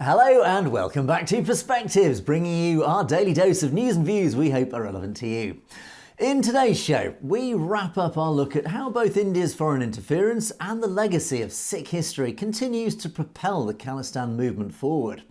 Hello and welcome back to Perspectives, bringing you our daily dose of news and views we hope are relevant to you. In today's show, we wrap up our look at how both India's foreign interference and the legacy of Sikh history continues to propel the Khalistan movement forward.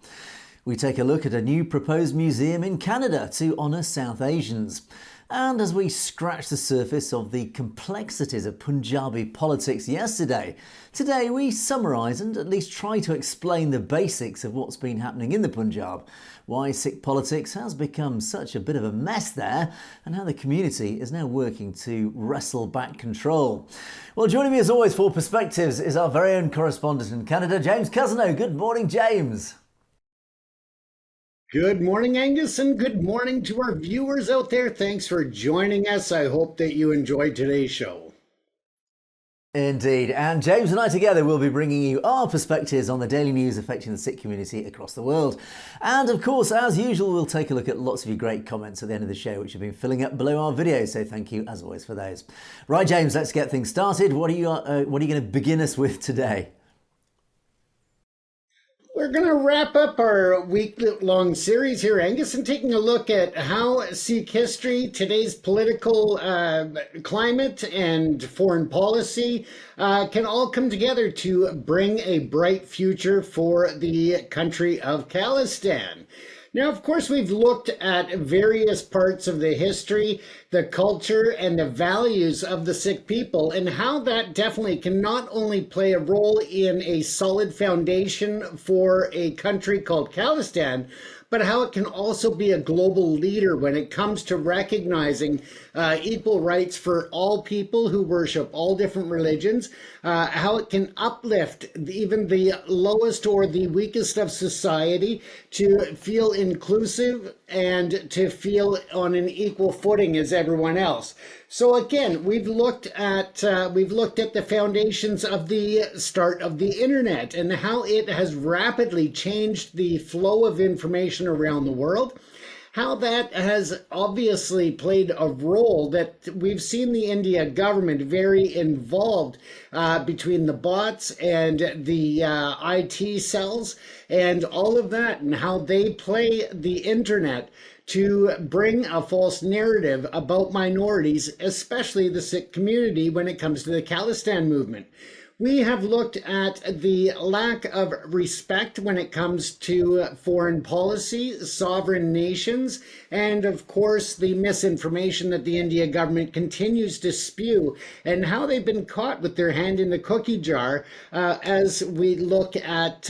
We take a look at a new proposed museum in Canada to honour South Asians. And as we scratch the surface of the complexities of Punjabi politics yesterday, today we summarise and at least try to explain the basics of what's been happening in the Punjab, why Sikh politics has become such a bit of a mess there, and how the community is now working to wrestle back control. Well, joining me as always for Perspectives is our very own correspondent in Canada, James Cousineau. Good morning, James. Good morning, Angus, and good morning to our viewers out there. Thanks for joining us. I hope that you enjoyed today's show. Indeed, and James and I together will be bringing you our perspectives on the daily news affecting the Sikh community across the world. And of course, as usual, we'll take a look at lots of your great comments at the end of the show, which have been filling up below our videos, so thank you as always for those. Right, James, let's get things started. What are you going to begin us with today? We're going to wrap up our week-long series here, Angus, and taking a look at how Sikh history, today's political climate and foreign policy can all come together to bring a bright future for the country of Khalistan. Now, of course, we've looked at various parts of the history, the culture, and the values of the Sikh people, and how that definitely can not only play a role in a solid foundation for a country called Khalistan, but how it can also be a global leader when it comes to recognizing equal rights for all people who worship all different religions, how it can uplift even the lowest or the weakest of society to feel inclusive and to feel on an equal footing as everyone else. So again, we've looked at the foundations of the start of the internet and how it has rapidly changed the flow of information around the world. How that has obviously played a role, that we've seen the India government very involved between the bots and the IT cells and all of that, and how they play the internet to bring a false narrative about minorities, especially the Sikh community, when it comes to the Khalistan movement. We have looked at the lack of respect when it comes to foreign policy, sovereign nations, and of course the misinformation that the India government continues to spew, and how they've been caught with their hand in the cookie jar as we look at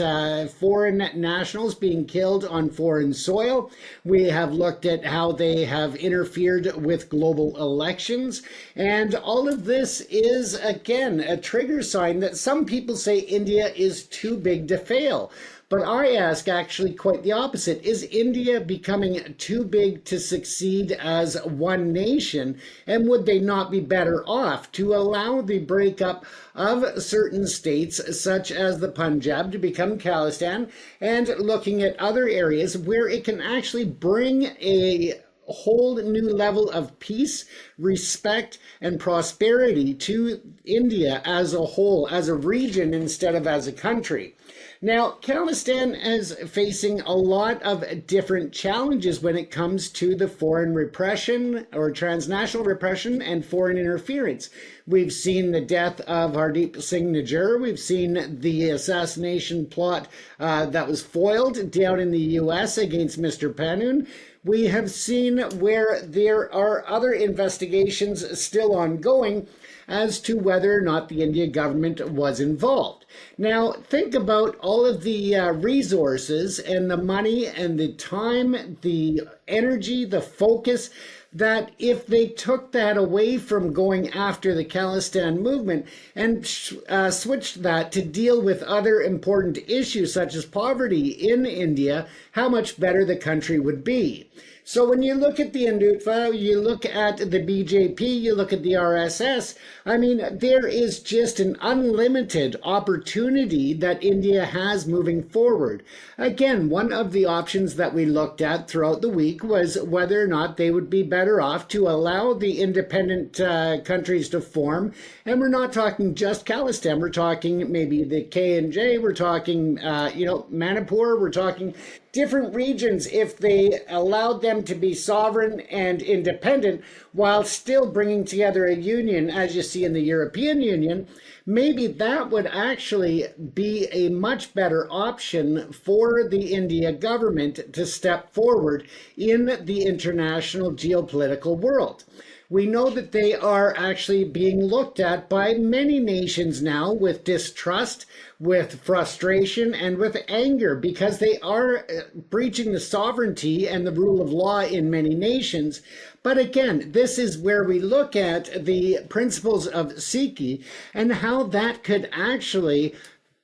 foreign nationals being killed on foreign soil. We have looked at how they have interfered with global elections, and all of this is again a trigger sign that some people say India is too big to fail. But I ask actually quite the opposite. Is India becoming too big to succeed as one nation? And would they not be better off to allow the breakup of certain states, such as the Punjab, to become Khalistan, and looking at other areas where it can actually bring a whole new level of peace, respect, and prosperity to India as a whole, as a region instead of as a country. Now, Khalistan is facing a lot of different challenges when it comes to the foreign repression or transnational repression and foreign interference. We've seen the death of Hardeep Singh Nijjar. We've seen the assassination plot that was foiled down in the US against Mr. Panun. We have seen where there are other investigations still ongoing as to whether or not the Indian government was involved. Now, think about all of the resources and the money and the time, the energy, the focus, that if they took that away from going after the Khalistan movement and switched that to deal with other important issues such as poverty in India, how much better the country would be. So when you look at the Hindutva, you look at the BJP, you look at the RSS, I mean, there is just an unlimited opportunity that India has moving forward. Again, one of the options that we looked at throughout the week was whether or not they would be better off to allow the independent countries to form. And we're not talking just Khalistan, we're talking maybe the K&J, we're talking, Manipur, we're talking different regions, if they allowed them to be sovereign and independent while still bringing together a union, as you see in the European Union, maybe that would actually be a much better option for the India government to step forward in the international geopolitical world. We know that they are actually being looked at by many nations now with distrust, with frustration, and with anger, because they are breaching the sovereignty and the rule of law in many nations. But again, this is where we look at the principles of Sikh and how that could actually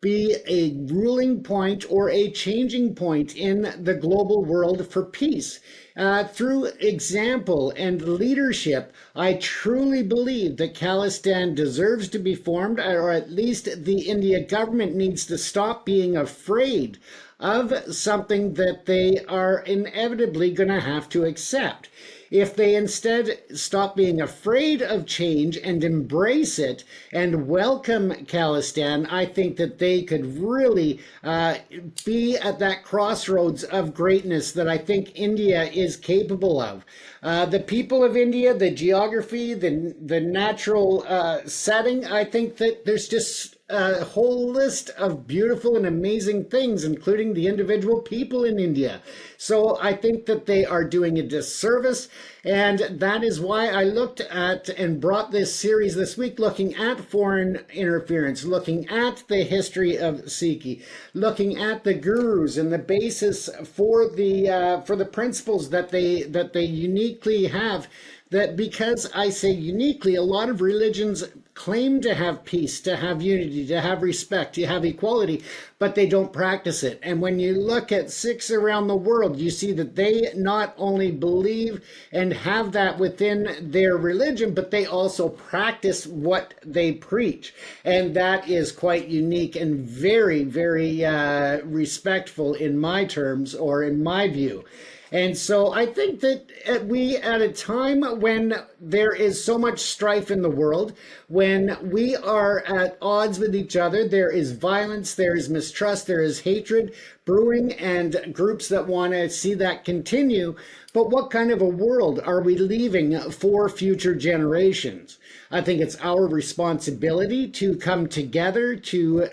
be a ruling point or a changing point in the global world for peace. Through example and leadership, I truly believe that Khalistan deserves to be formed, or at least the India government needs to stop being afraid of something that they are inevitably going to have to accept. If they instead stop being afraid of change and embrace it and welcome Khalistan, I think that they could really be at that crossroads of greatness that I think India is capable of. The people of India, the geography, the natural setting, I think that there's just a whole list of beautiful and amazing things, including the individual people in India. So I think that they are doing a disservice, and that is why I looked at and brought this series this week, looking at foreign interference, looking at the history of Sikh, looking at the gurus and the basis for the principles that they uniquely have. That, because I say uniquely, a lot of religions claim to have peace, to have unity, to have respect, to have equality, but they don't practice it. And when you look at Sikhs around the world, you see that they not only believe and have that within their religion, but they also practice what they preach. And that is quite unique and very, very respectful in my terms, or in my view. And so I think that we, at a time when there is so much strife in the world, when we are at odds with each other, there is violence, there is mistrust, there is hatred brewing, and groups that want to see that continue. But what kind of a world are we leaving for future generations? I think it's our responsibility to come together, to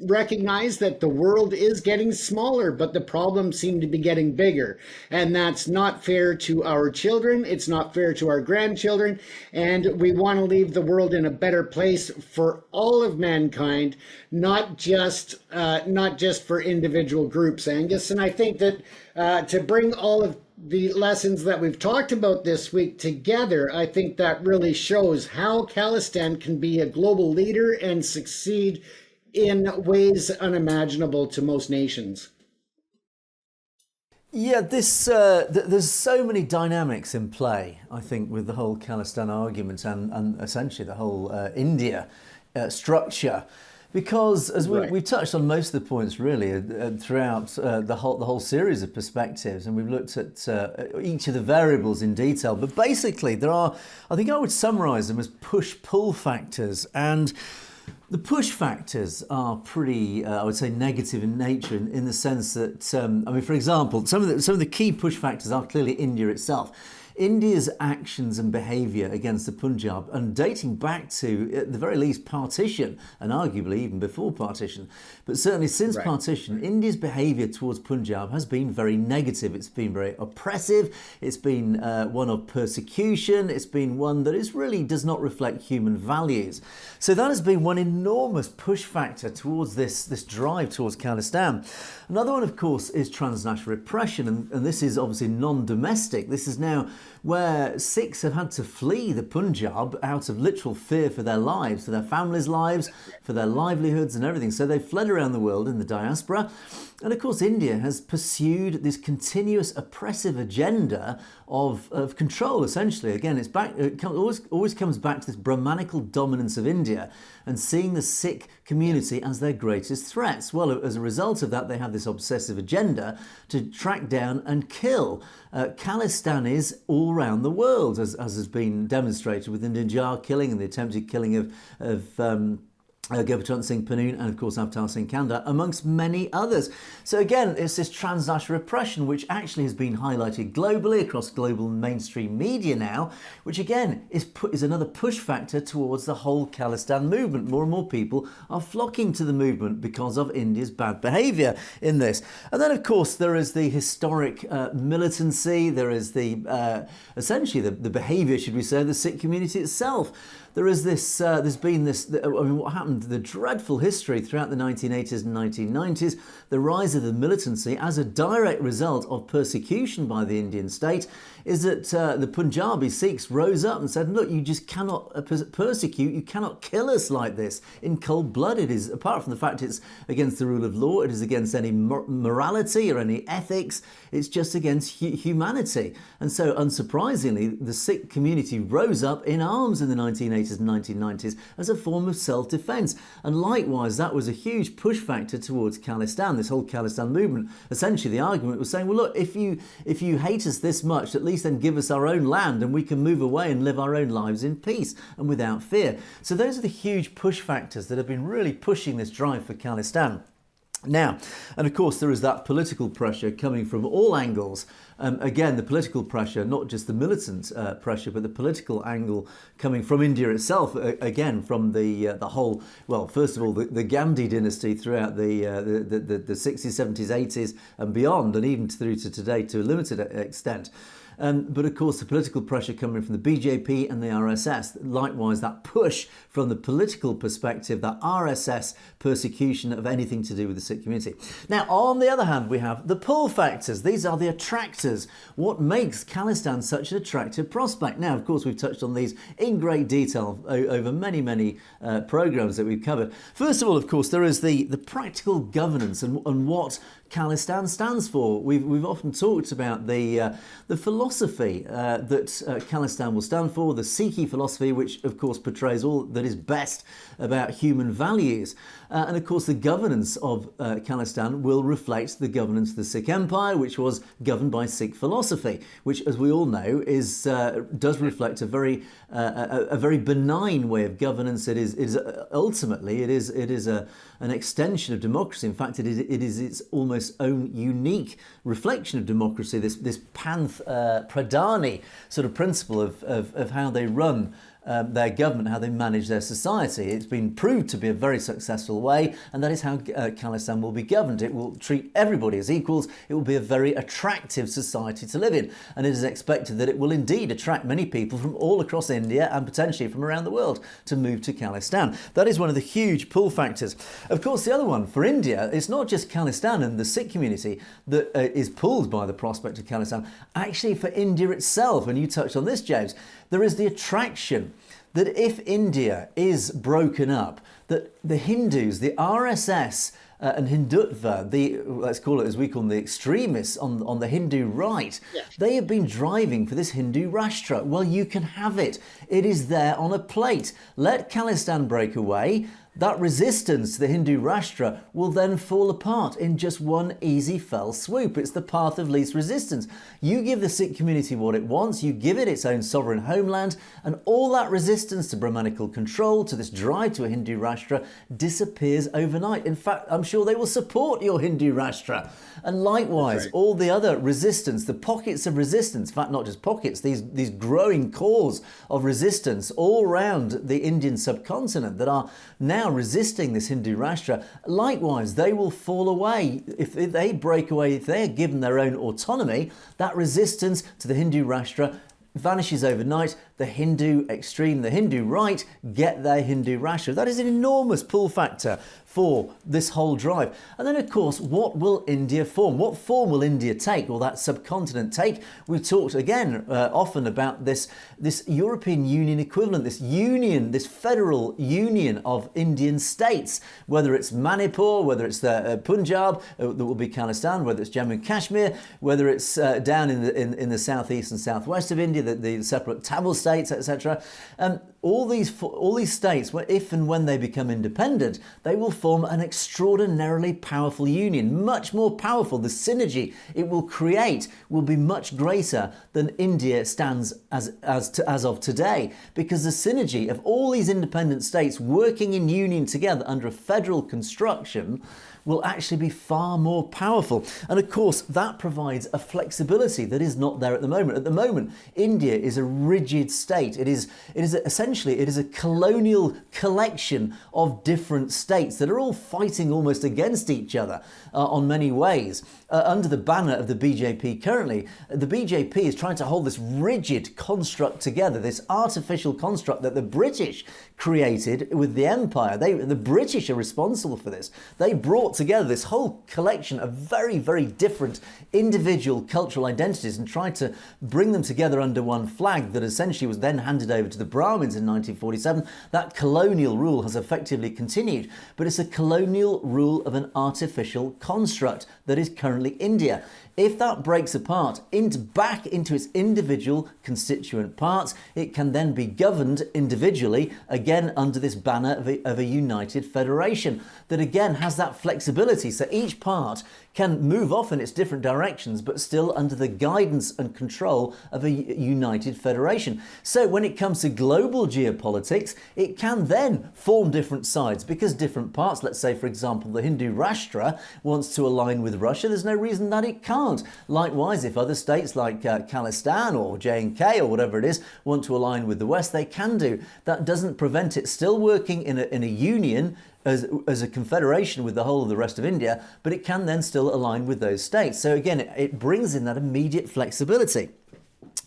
recognize that the world is getting smaller, but the problems seem to be getting bigger. And that's not fair to our children. It's not fair to our grandchildren. And we want to leave the world in a better place for all of mankind, not just for individual groups, Angus. And I think that to bring all of the lessons that we've talked about this week together, I think that really shows how Khalistan can be a global leader and succeed in ways unimaginable to most nations. Yeah, there's so many dynamics in play, I think, with the whole Khalistan argument and essentially the whole India structure. Because as we've touched on most of the points really throughout the whole series of perspectives, and we've looked at each of the variables in detail. But basically, there are, I think I would summarise them as push-pull factors, and the push factors are pretty, I would say, negative in nature in the sense that, for example, some of the key push factors are clearly India itself. India's actions and behaviour against the Punjab, and dating back to, at the very least, partition, and arguably even before partition, but certainly since partition, India's behaviour towards Punjab has been very negative. It's been very oppressive. It's been one of persecution. It's been one that really does not reflect human values. So that has been one enormous push factor towards this drive towards Khalistan. Another one, of course, is transnational repression, and this is obviously non-domestic. This is now where Sikhs have had to flee the Punjab out of literal fear for their lives, for their families' lives, for their livelihoods and everything. So they've fled around the world in the diaspora. And of course, India has pursued this continuous oppressive agenda of control, essentially. Again, it always comes back to this Brahmanical dominance of India and seeing the Sikh community as their greatest threats. Well, as a result of that, they have this obsessive agenda to track down and kill Khalistanis all around the world, as has been demonstrated with the Nijar killing and the attempted killing of Gurbacharan Singh Panoon and of course Avtar Singh Kanda, amongst many others. So again, it's this transnational repression which actually has been highlighted globally across global mainstream media now, which again is another push factor towards the whole Khalistan movement. More and more people are flocking to the movement because of India's bad behaviour in this. And then of course there is the historic militancy, there is the essentially the behaviour, should we say, of the Sikh community itself. There is this, there's been this, I mean, what happened, the dreadful history throughout the 1980s and 1990s, the rise of the militancy as a direct result of persecution by the Indian state, is that the Punjabi Sikhs rose up and said, look, you just cannot persecute, you cannot kill us like this in cold blood. It is, apart from the fact it's against the rule of law, it is against any morality or any ethics, it's just against humanity. And so, unsurprisingly, the Sikh community rose up in arms in the 1980s and 1990s as a form of self-defence. And likewise, that was a huge push factor towards Khalistan, this whole Khalistan movement. Essentially, the argument was saying, well, look, if you hate us this much, at least then give us our own land and we can move away and live our own lives in peace and without fear. So those are the huge push factors that have been really pushing this drive for Khalistan. Now, and of course, there is that political pressure coming from all angles. Again, the political pressure, not just the militant pressure, but the political angle coming from India itself. Again, from the whole, well, first of all, the Gandhi dynasty throughout the 60s, 70s, 80s and beyond, and even through to today to a limited extent. But of course, the political pressure coming from the BJP and the RSS. Likewise, that push from the political perspective, that RSS persecution of anything to do with the Sikh community. Now, on the other hand, we have the pull factors. These are the attractors. What makes Khalistan such an attractive prospect? Now, of course, we've touched on these in great detail over many programmes that we've covered. First of all, of course, there is the practical governance and what Khalistan stands for. We've often talked about the philosophy that Khalistan will stand for, the Sikh philosophy, which of course portrays all that is best about human values. And of course the governance of Khalistan will reflect the governance of the Sikh Empire, which was governed by Sikh philosophy, which, as we all know, does reflect a very benign way of governance. It is ultimately an extension of democracy. In fact, it is its almost own unique reflection of democracy. This panth pradhani sort of principle of how they run their government, how they manage their society. It's been proved to be a very successful way, and that is how Khalistan will be governed. It will treat everybody as equals. It will be a very attractive society to live in, and it is expected that it will indeed attract many people from all across India and potentially from around the world to move to Khalistan. That is one of the huge pull factors. Of course, the other one for India, it's not just Khalistan and the Sikh community that is pulled by the prospect of Khalistan. Actually, for India itself, and you touched on this, James, there is the attraction that if India is broken up, that the Hindus, the RSS and Hindutva, let's call it as we call them, the extremists on the Hindu right, they have been driving for this Hindu Rashtra. Well, you can have it. It is there on a plate. Let Khalistan break away. That resistance to the Hindu Rashtra will then fall apart in just one easy fell swoop. It's the path of least resistance. You give the Sikh community what it wants, you give it its own sovereign homeland, and all that resistance to Brahmanical control, to this drive to a Hindu Rashtra, disappears overnight. In fact, I'm sure they will support your Hindu Rashtra. And likewise, all the other resistance, the pockets of resistance, in fact, not just pockets, these growing cores of resistance all around the Indian subcontinent that are now resisting this Hindu Rashtra, likewise, they will fall away. If they break away, if they're given their own autonomy, that resistance to the Hindu Rashtra vanishes overnight. The Hindu extreme, the Hindu right, get their Hindu Rashtra. That is an enormous pull factor for this whole drive. And then, of course, what will India form? What form will India take, or that subcontinent take? We've talked again often about this European Union equivalent, this union, this federal union of Indian states, whether it's Manipur, whether it's the Punjab, that will be Khalistan, whether it's Jammu and Kashmir, whether it's down in the southeast and southwest of India, the separate Tamil states, etc. All these states, if and when they become independent, they will form an extraordinarily powerful union, much more powerful. The synergy it will create will be much greater than India stands as of today, because the synergy of all these independent states working in union together under a federal construction will actually be far more powerful. And of course, that provides a flexibility that is not there at the moment. At the moment, India is a rigid state. It is essentially a colonial collection of different states that are all fighting almost against each other on many ways. Under the banner of the BJP currently, the BJP is trying to hold this rigid construct together, this artificial construct that the British created with the empire. The British are responsible for this. They brought together this whole collection of very, very different individual cultural identities and tried to bring them together under one flag that essentially was then handed over to the Brahmins in 1947. That colonial rule has effectively continued, but it's a colonial rule of an artificial construct that is currently India. If that breaks apart back into its individual constituent parts, it can then be governed individually, again under this banner of a united federation that again has that flexibility. So each part can move off in its different directions, but still under the guidance and control of a united federation. So when it comes to global geopolitics, it can then form different sides because different parts, let's say, for example, the Hindu Rashtra wants to align with Russia. There's no reason that it can't. Likewise, if other states like Khalistan or J&K or whatever it is want to align with the West, they can do. That doesn't prevent it still working in a union as a confederation with the whole of the rest of India, but it can then still align with those states. So again, it brings in that immediate flexibility.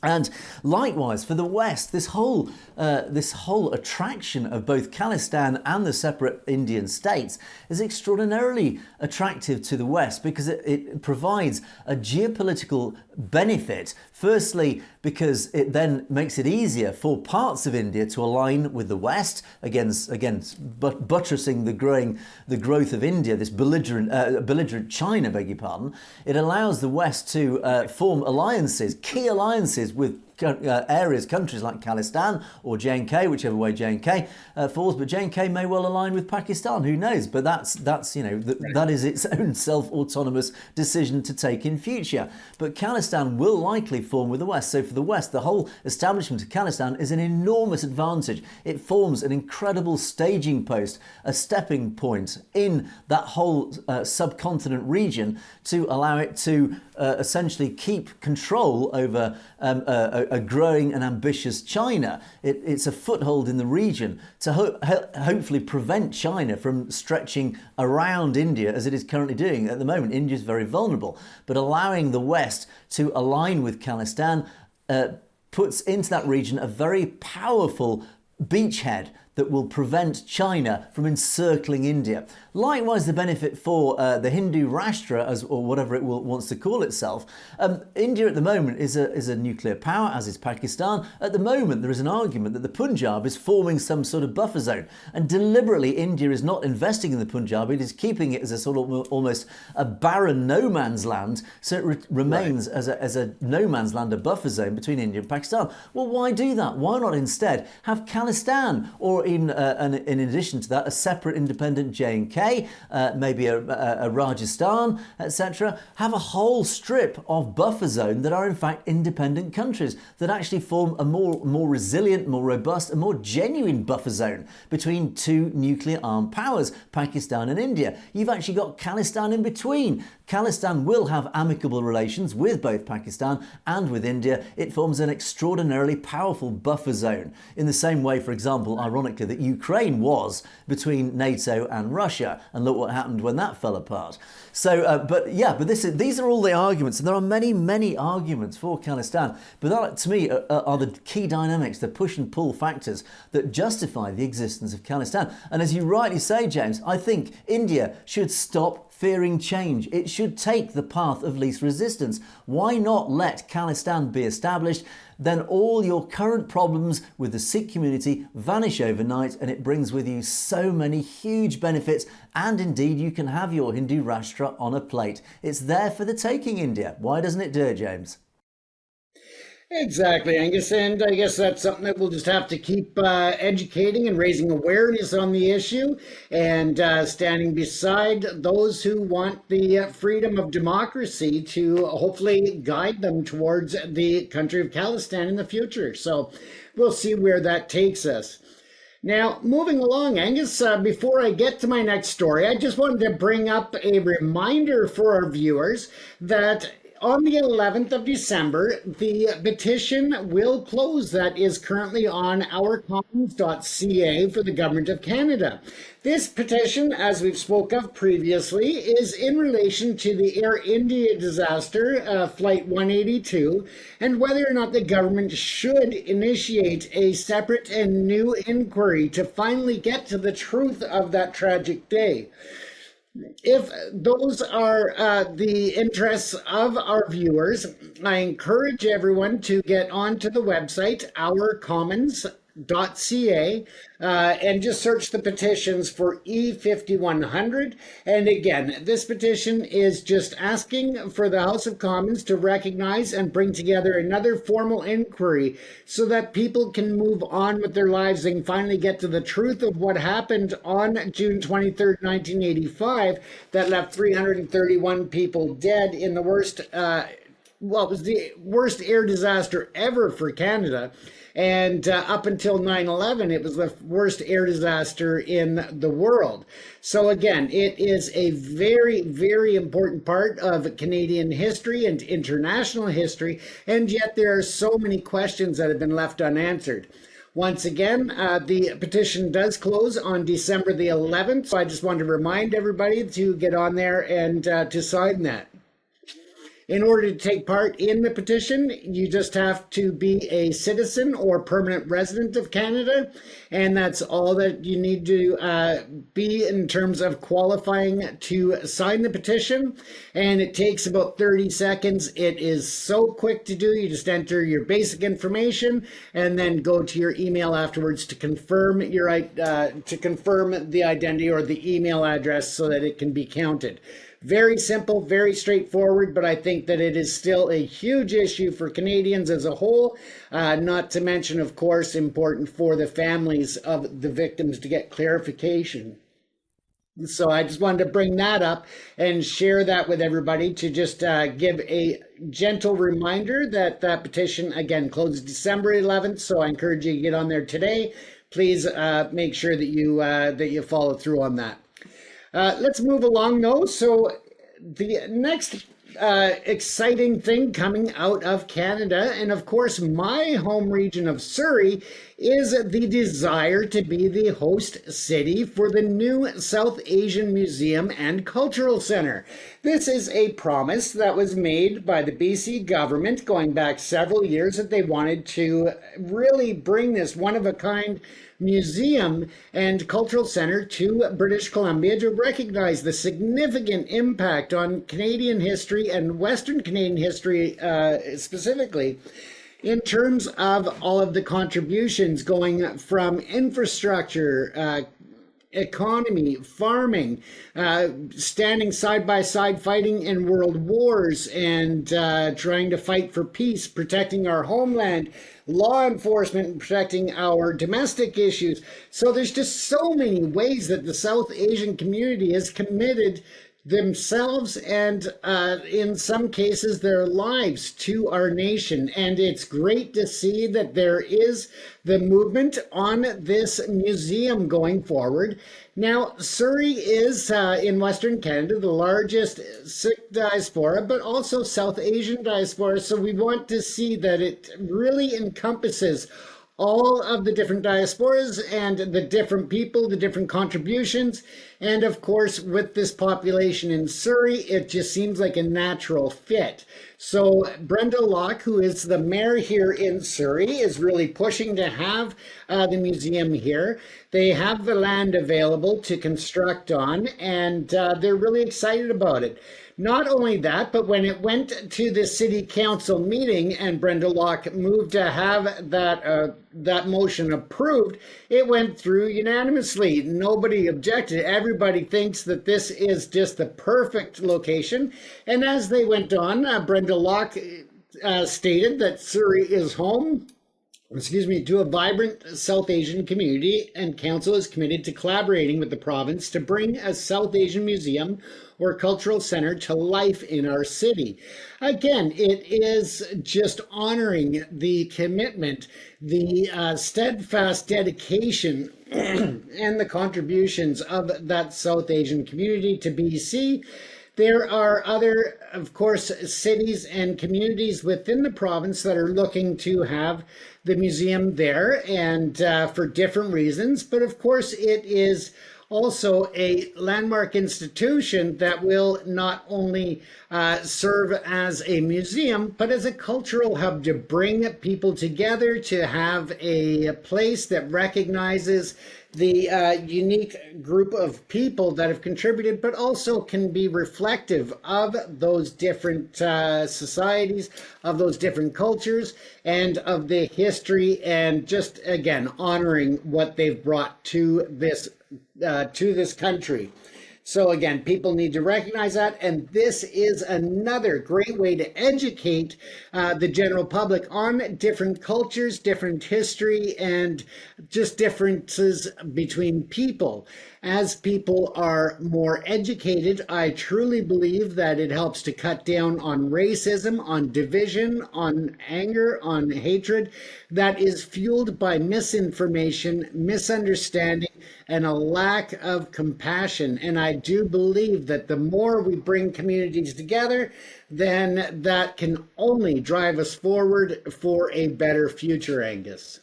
And likewise for the West, this whole attraction of both Khalistan and the separate Indian states is extraordinarily attractive to the West because it provides a geopolitical benefit. Firstly, because it then makes it easier for parts of India to align with the West against buttressing the growth of India, this belligerent China, beg your pardon. It allows the West to form alliances, key alliances with countries like Khalistan or J&K, whichever way J&K falls, but J&K may well align with Pakistan, who knows? But that is its own self-autonomous decision to take in future. But Khalistan will likely form with the West. So for the West, the whole establishment of Khalistan is an enormous advantage. It forms an incredible staging post, a stepping point in that whole subcontinent region to allow it to essentially keep control over a growing and ambitious China. It's a foothold in the region to hopefully prevent China from stretching around India as it is currently doing. At the moment, India is very vulnerable, but allowing the West to align with Khalistan puts into that region a very powerful beachhead that will prevent China from encircling India. Likewise, the benefit for the Hindu Rashtra, or whatever it wants to call itself. India at the moment is a nuclear power, as is Pakistan. At the moment, there is an argument that the Punjab is forming some sort of buffer zone. And deliberately, India is not investing in the Punjab. It is keeping it as a sort of almost a barren no man's land. So it remains as a no man's land, a buffer zone between India and Pakistan. Well, why do that? Why not instead have Khalistan, or even in addition to that, a separate independent J&K, maybe a Rajasthan, etc. Have a whole strip of buffer zone that are in fact independent countries that actually form a more resilient, more robust, and more genuine buffer zone between two nuclear armed powers, Pakistan and India. You've actually got Khalistan in between. Khalistan will have amicable relations with both Pakistan and with India. It forms an extraordinarily powerful buffer zone. In the same way, for example, ironically, actor that Ukraine was between NATO and Russia, and look what happened when that fell apart. So, but these are all the arguments, and there are many arguments for Khalistan, but that, to me, are the key dynamics, the push and pull factors that justify the existence of Khalistan. And as you rightly say, James, I think India should stop fearing change. It should take the path of least resistance. Why not let Khalistan be established? Then all your current problems with the Sikh community vanish overnight, and it brings with you so many huge benefits, and indeed you can have your Hindu Rashtra on a plate. It's there for the taking, India. Why doesn't it do it, James? Exactly, Angus, and I guess that's something that we'll just have to keep educating and raising awareness on the issue, and standing beside those who want the freedom of democracy to hopefully guide them towards the country of Khalistan in the future. So we'll see where that takes us. Now, moving along, Angus, before I get to my next story, I just wanted to bring up a reminder for our viewers that on the 11th of December, the petition will close that is currently on ourcommons.ca for the Government of Canada. This petition, as we've spoke of previously, is in relation to the Air India disaster, Flight 182, and whether or not the government should initiate a separate and new inquiry to finally get to the truth of that tragic day. If those are the interests of our viewers, I encourage everyone to get onto the website, ourcommons.ca, and just search the petitions for E5100. And again, this petition is just asking for the House of Commons to recognize and bring together another formal inquiry so that people can move on with their lives and finally get to the truth of what happened on June 23rd, 1985, that left 331 people dead in the worst, it was the worst air disaster ever for Canada. And up until 9/11, it was the worst air disaster in the world. So again, it is a very, very important part of Canadian history and international history, and yet there are so many questions that have been left unanswered. Once again, the petition does close on December the 11th, so I just want to remind everybody to get on there and to sign that. In order to take part in the petition, you just have to be a citizen or permanent resident of Canada, and that's all that you need to be in terms of qualifying to sign the petition. And it takes about 30 seconds. It is so quick to do. You just enter your basic information and then go to your email afterwards to confirm the identity or the email address so that it can be counted. Very simple, very straightforward, but I think that it is still a huge issue for Canadians as a whole, not to mention, of course, important for the families of the victims to get clarification. So I just wanted to bring that up and share that with everybody to just give a gentle reminder that that petition, again, closes December 11th, so I encourage you to get on there today. Please make sure that you follow through on that. Let's move along, though. So the next exciting thing coming out of Canada, and of course my home region of Surrey, is the desire to be the host city for the new South Asian Museum and Cultural Centre. This is a promise that was made by the BC government going back several years, that they wanted to really bring this one-of-a-kind museum and cultural centre to British Columbia to recognize the significant impact on Canadian history and Western Canadian history specifically, in terms of all of the contributions going from infrastructure, economy, farming, standing side by side, fighting in world wars, and trying to fight for peace, protecting our homeland, law enforcement, and protecting our domestic issues. So there's just so many ways that the South Asian community is committed themselves and in some cases their lives to our nation, and it's great to see that there is the movement on this museum going forward. Now, Surrey is in Western Canada the largest Sikh diaspora, but also South Asian diaspora, so we want to see that it really encompasses all of the different diasporas and the different people, the different contributions. And of course, with this population in Surrey, it just seems like a natural fit. So Brenda Locke, who is the mayor here in Surrey, is really pushing to have the museum here. They have the land available to construct on, and they're really excited about it. Not only that, but when it went to the city council meeting and Brenda Locke moved to have that motion approved, it went through unanimously. Nobody objected. Everybody thinks that this is just the perfect location. And as they went on, Brenda Locke stated that Surrey is home to a vibrant South Asian community, and council is committed to collaborating with the province to bring a South Asian museum or cultural center to life in our city. Again, it is just honoring the commitment, the steadfast dedication and the contributions of that South Asian community to BC. There are other, of course, cities and communities within the province that are looking to have the museum there, and for different reasons. But of course, it is also a landmark institution that will not only serve as a museum, but as a cultural hub to bring people together, to have a place that recognizes the unique group of people that have contributed, but also can be reflective of those different societies, of those different cultures, and of the history, and just, again, honoring what they've brought to this country. So again, people need to recognize that, and this is another great way to educate the general public on different cultures, different history, and just differences between people. As people are more educated, I truly believe that it helps to cut down on racism, on division, on anger, on hatred that is fueled by misinformation, misunderstanding, and a lack of compassion. And I do believe that the more we bring communities together, then that can only drive us forward for a better future, Angus.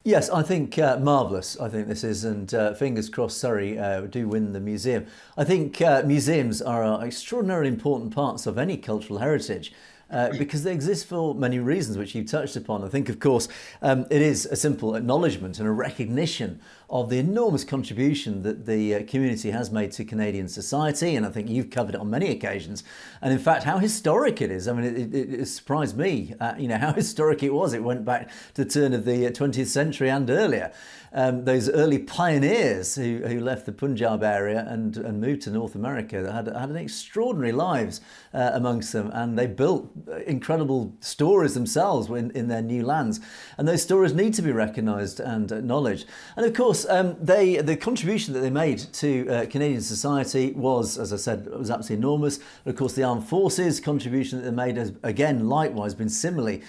Yes, I think marvellous. I think this is, and fingers crossed Surrey do win the museum. I think museums are extraordinarily important parts of any cultural heritage. Because they exist for many reasons, which you've touched upon. I think, of course, it is a simple acknowledgement and a recognition of the enormous contribution that the community has made to Canadian society, and I think you've covered it on many occasions. And in fact, how historic it is. I mean, it surprised me, how historic it was. It went back to the turn of the 20th century and earlier. Those early pioneers who left the Punjab area and moved to North America had an extraordinary lives amongst them, and they built incredible stories themselves in their new lands, and those stories need to be recognised and acknowledged. And of course, the contribution that they made to Canadian society was, as I said, was absolutely enormous. And of course, the armed forces contribution that they made has, again, likewise been similarly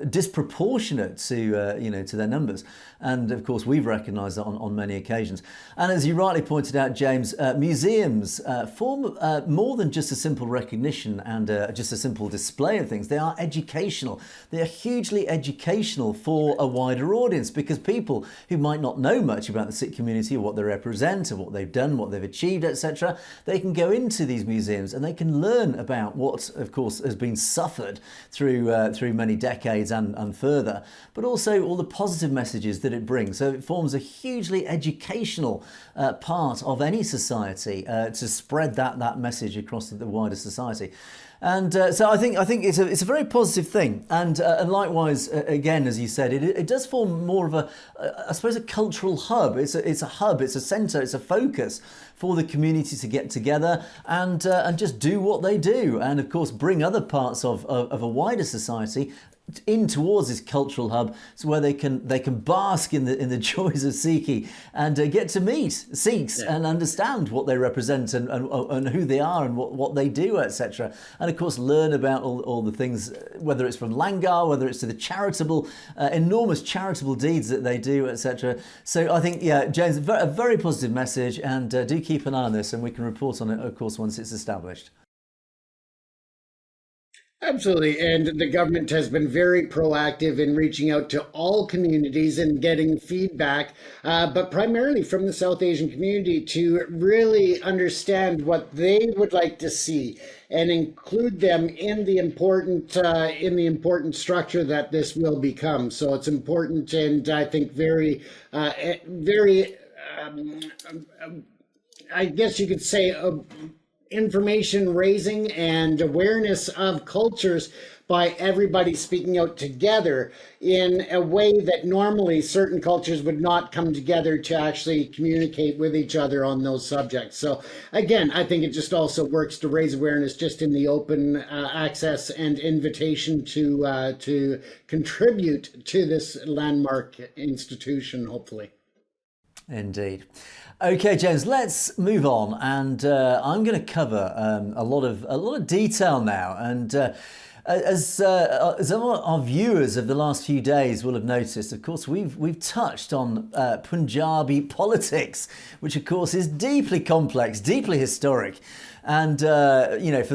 disproportionate to their numbers. And of course, we've recognised that on many occasions. And as you rightly pointed out, James, museums form more than just a simple recognition and just a simple display of things. They are educational. They are hugely educational for a wider audience, because people who might not know much about the Sikh community or what they represent and what they've done, what they've achieved, etc., they can go into these museums and they can learn about what, of course, has been suffered through many decades and further, but also all the positive messages that it brings. So it forms a hugely educational part of any society to spread that message across the wider society. And so I think it's a very positive thing, and likewise, again, as you said, it does form more of I suppose a cultural hub. It's a hub, it's a centre, it's a focus for the community to get together and just do what they do, and of course bring other parts of a wider society in towards this cultural hub, so where they can bask in the joys of Sikhi and get to meet Sikhs and understand what they represent and who they are and what they do, etc. And of course learn about all the things, whether it's from Langar, whether it's to the charitable, enormous charitable deeds that they do, etc. So I think, James, a very positive message, and do keep an eye on this, and we can report on it, of course, once it's established. Absolutely. And the government has been very proactive in reaching out to all communities and getting feedback, but primarily from the South Asian community to really understand what they would like to see and include them in the important structure that this will become. So it's important, and I think very I guess you could say information raising and awareness of cultures by everybody speaking out together in a way that normally certain cultures would not come together to actually communicate with each other on those subjects. So again, I think it just also works to raise awareness just in the open access and invitation to contribute to this landmark institution, hopefully. Indeed. Okay, James, let's move on, and I'm going to cover a lot of detail now. And as our viewers of the last few days will have noticed, of course, we've touched on Punjabi politics, which of course is deeply complex, deeply historic. And for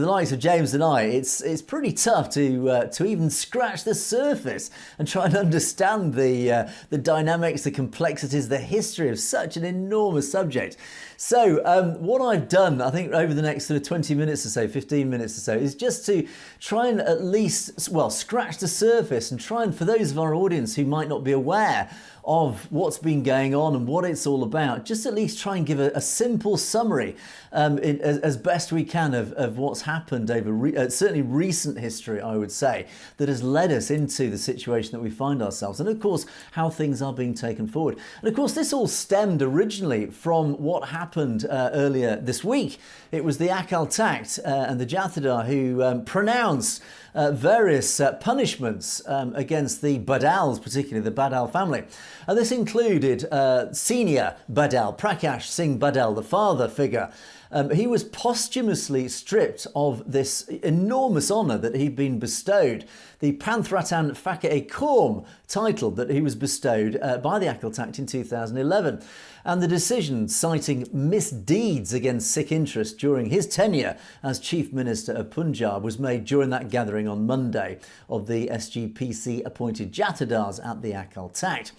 the likes of James and I, it's pretty tough to even scratch the surface and try and understand the dynamics, the complexities, the history of such an enormous subject. So what I've done, I think, over the next sort of 20 minutes or so, 15 minutes or so, is just to try and at least, scratch the surface and try and, for those of our audience who might not be aware of what's been going on and what it's all about, just at least try and give a simple summary as best we can of what's happened over certainly recent history, I would say, that has led us into the situation that we find ourselves, and of course how things are being taken forward. And of course this all stemmed originally from what happened earlier this week. It was the Akal Takht and the Jathedar who pronounced various punishments against the Badals, particularly the Badal family. And this included senior Badal, Prakash Singh Badal, the father figure. He was posthumously stripped of this enormous honour that he'd been bestowed, the Panth-Ratan Fakir-e-Qawm title that he was bestowed by the Akal Takht in 2011. And the decision, citing misdeeds against Sikh interests during his tenure as Chief Minister of Punjab, was made during that gathering on Monday of the SGPC appointed Jathedars at the Akal Takht.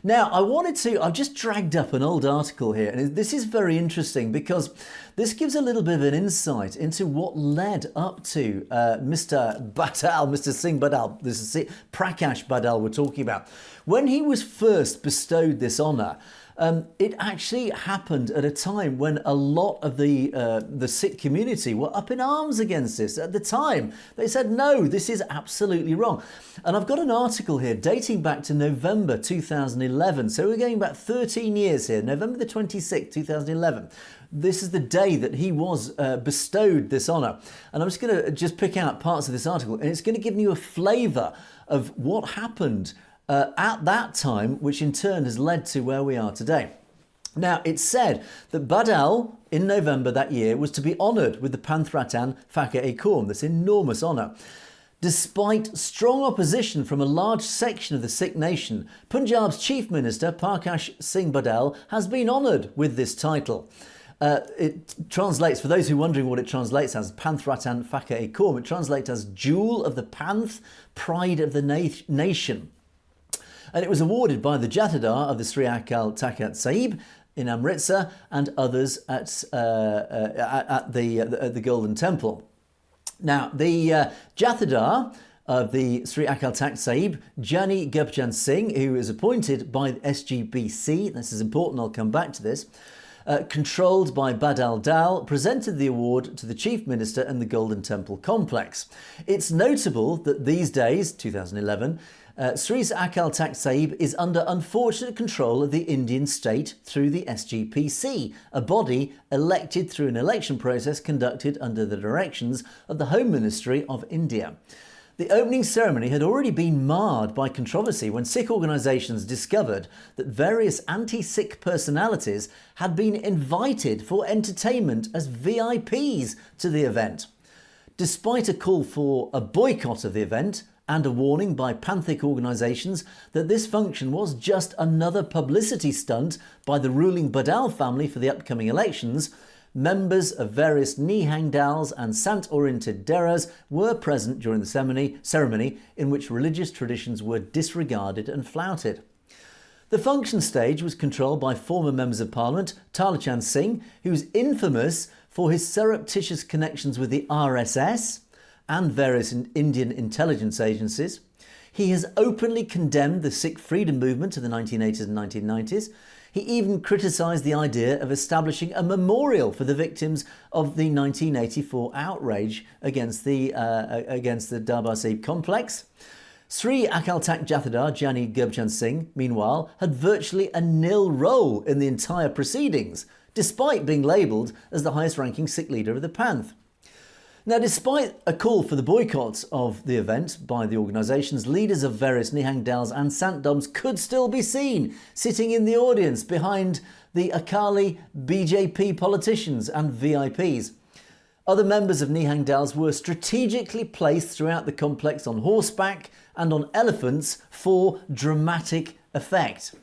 Now, I've just dragged up an old article here, and this is very interesting because this gives a little bit of an insight into what led up to Mr. Badal, Mr. Singh Badal, this is Prakash Badal we're talking about. When he was first bestowed this honour, it actually happened at a time when a lot of the Sikh community were up in arms against this. At the time, they said, no, this is absolutely wrong. And I've got an article here dating back to November 2011. So we're going back 13 years here, November the 26th, 2011. This is the day that he was bestowed this honour. And I'm just going to pick out parts of this article, and it's going to give you a flavour of what happened at that time, which in turn has led to where we are today. Now, it's said that Badal, in November that year, was to be honoured with the Panth-Ratan Fakir-e-Qawm, this enormous honour. Despite strong opposition from a large section of the Sikh nation, Punjab's Chief Minister, Prakash Singh Badal, has been honoured with this title. It translates, for those who are wondering what it translates as, Panth-Ratan Fakir-e-Qawm, it translates as Jewel of the Panth, Pride of the Nation. And it was awarded by the Jathedar of the Sri Akal Takht Sahib in Amritsar and others at the Golden Temple. Now, the Jathedar of the Sri Akal Takht Sahib, Jani Gurpjan Singh, who is appointed by SGBC, this is important, I'll come back to this, controlled by Badal Dal, presented the award to the Chief Minister and the Golden Temple complex. It's notable that these days, 2011, Sri Akal Takht Sahib is under unfortunate control of the Indian state through the SGPC, a body elected through an election process conducted under the directions of the Home Ministry of India. The opening ceremony had already been marred by controversy when Sikh organisations discovered that various anti-Sikh personalities had been invited for entertainment as VIPs to the event. Despite a call for a boycott of the event and a warning by Panthic organisations that this function was just another publicity stunt by the ruling Badal family for the upcoming elections, members of various Nihang Dals and Sant-oriented Deras were present during the ceremony in which religious traditions were disregarded and flouted. The function stage was controlled by former Members of Parliament Khalistan Singh, who was infamous for his surreptitious connections with the RSS and various Indian intelligence agencies. He has openly condemned the Sikh freedom movement of the 1980s and 1990s. He even criticised the idea of establishing a memorial for the victims of the 1984 outrage against the Darbar Sahib complex. Sri Akal Takht Jathedar Jani Gurbchand Singh, meanwhile, had virtually a nil role in the entire proceedings, despite being labelled as the highest-ranking Sikh leader of the Panth. Now, despite a call for the boycott of the event by the organisations, leaders of various Nihang Dals and Sant Doms could still be seen sitting in the audience behind the Akali BJP politicians and VIPs. Other members of Nihang Dals were strategically placed throughout the complex on horseback and on elephants for dramatic effect.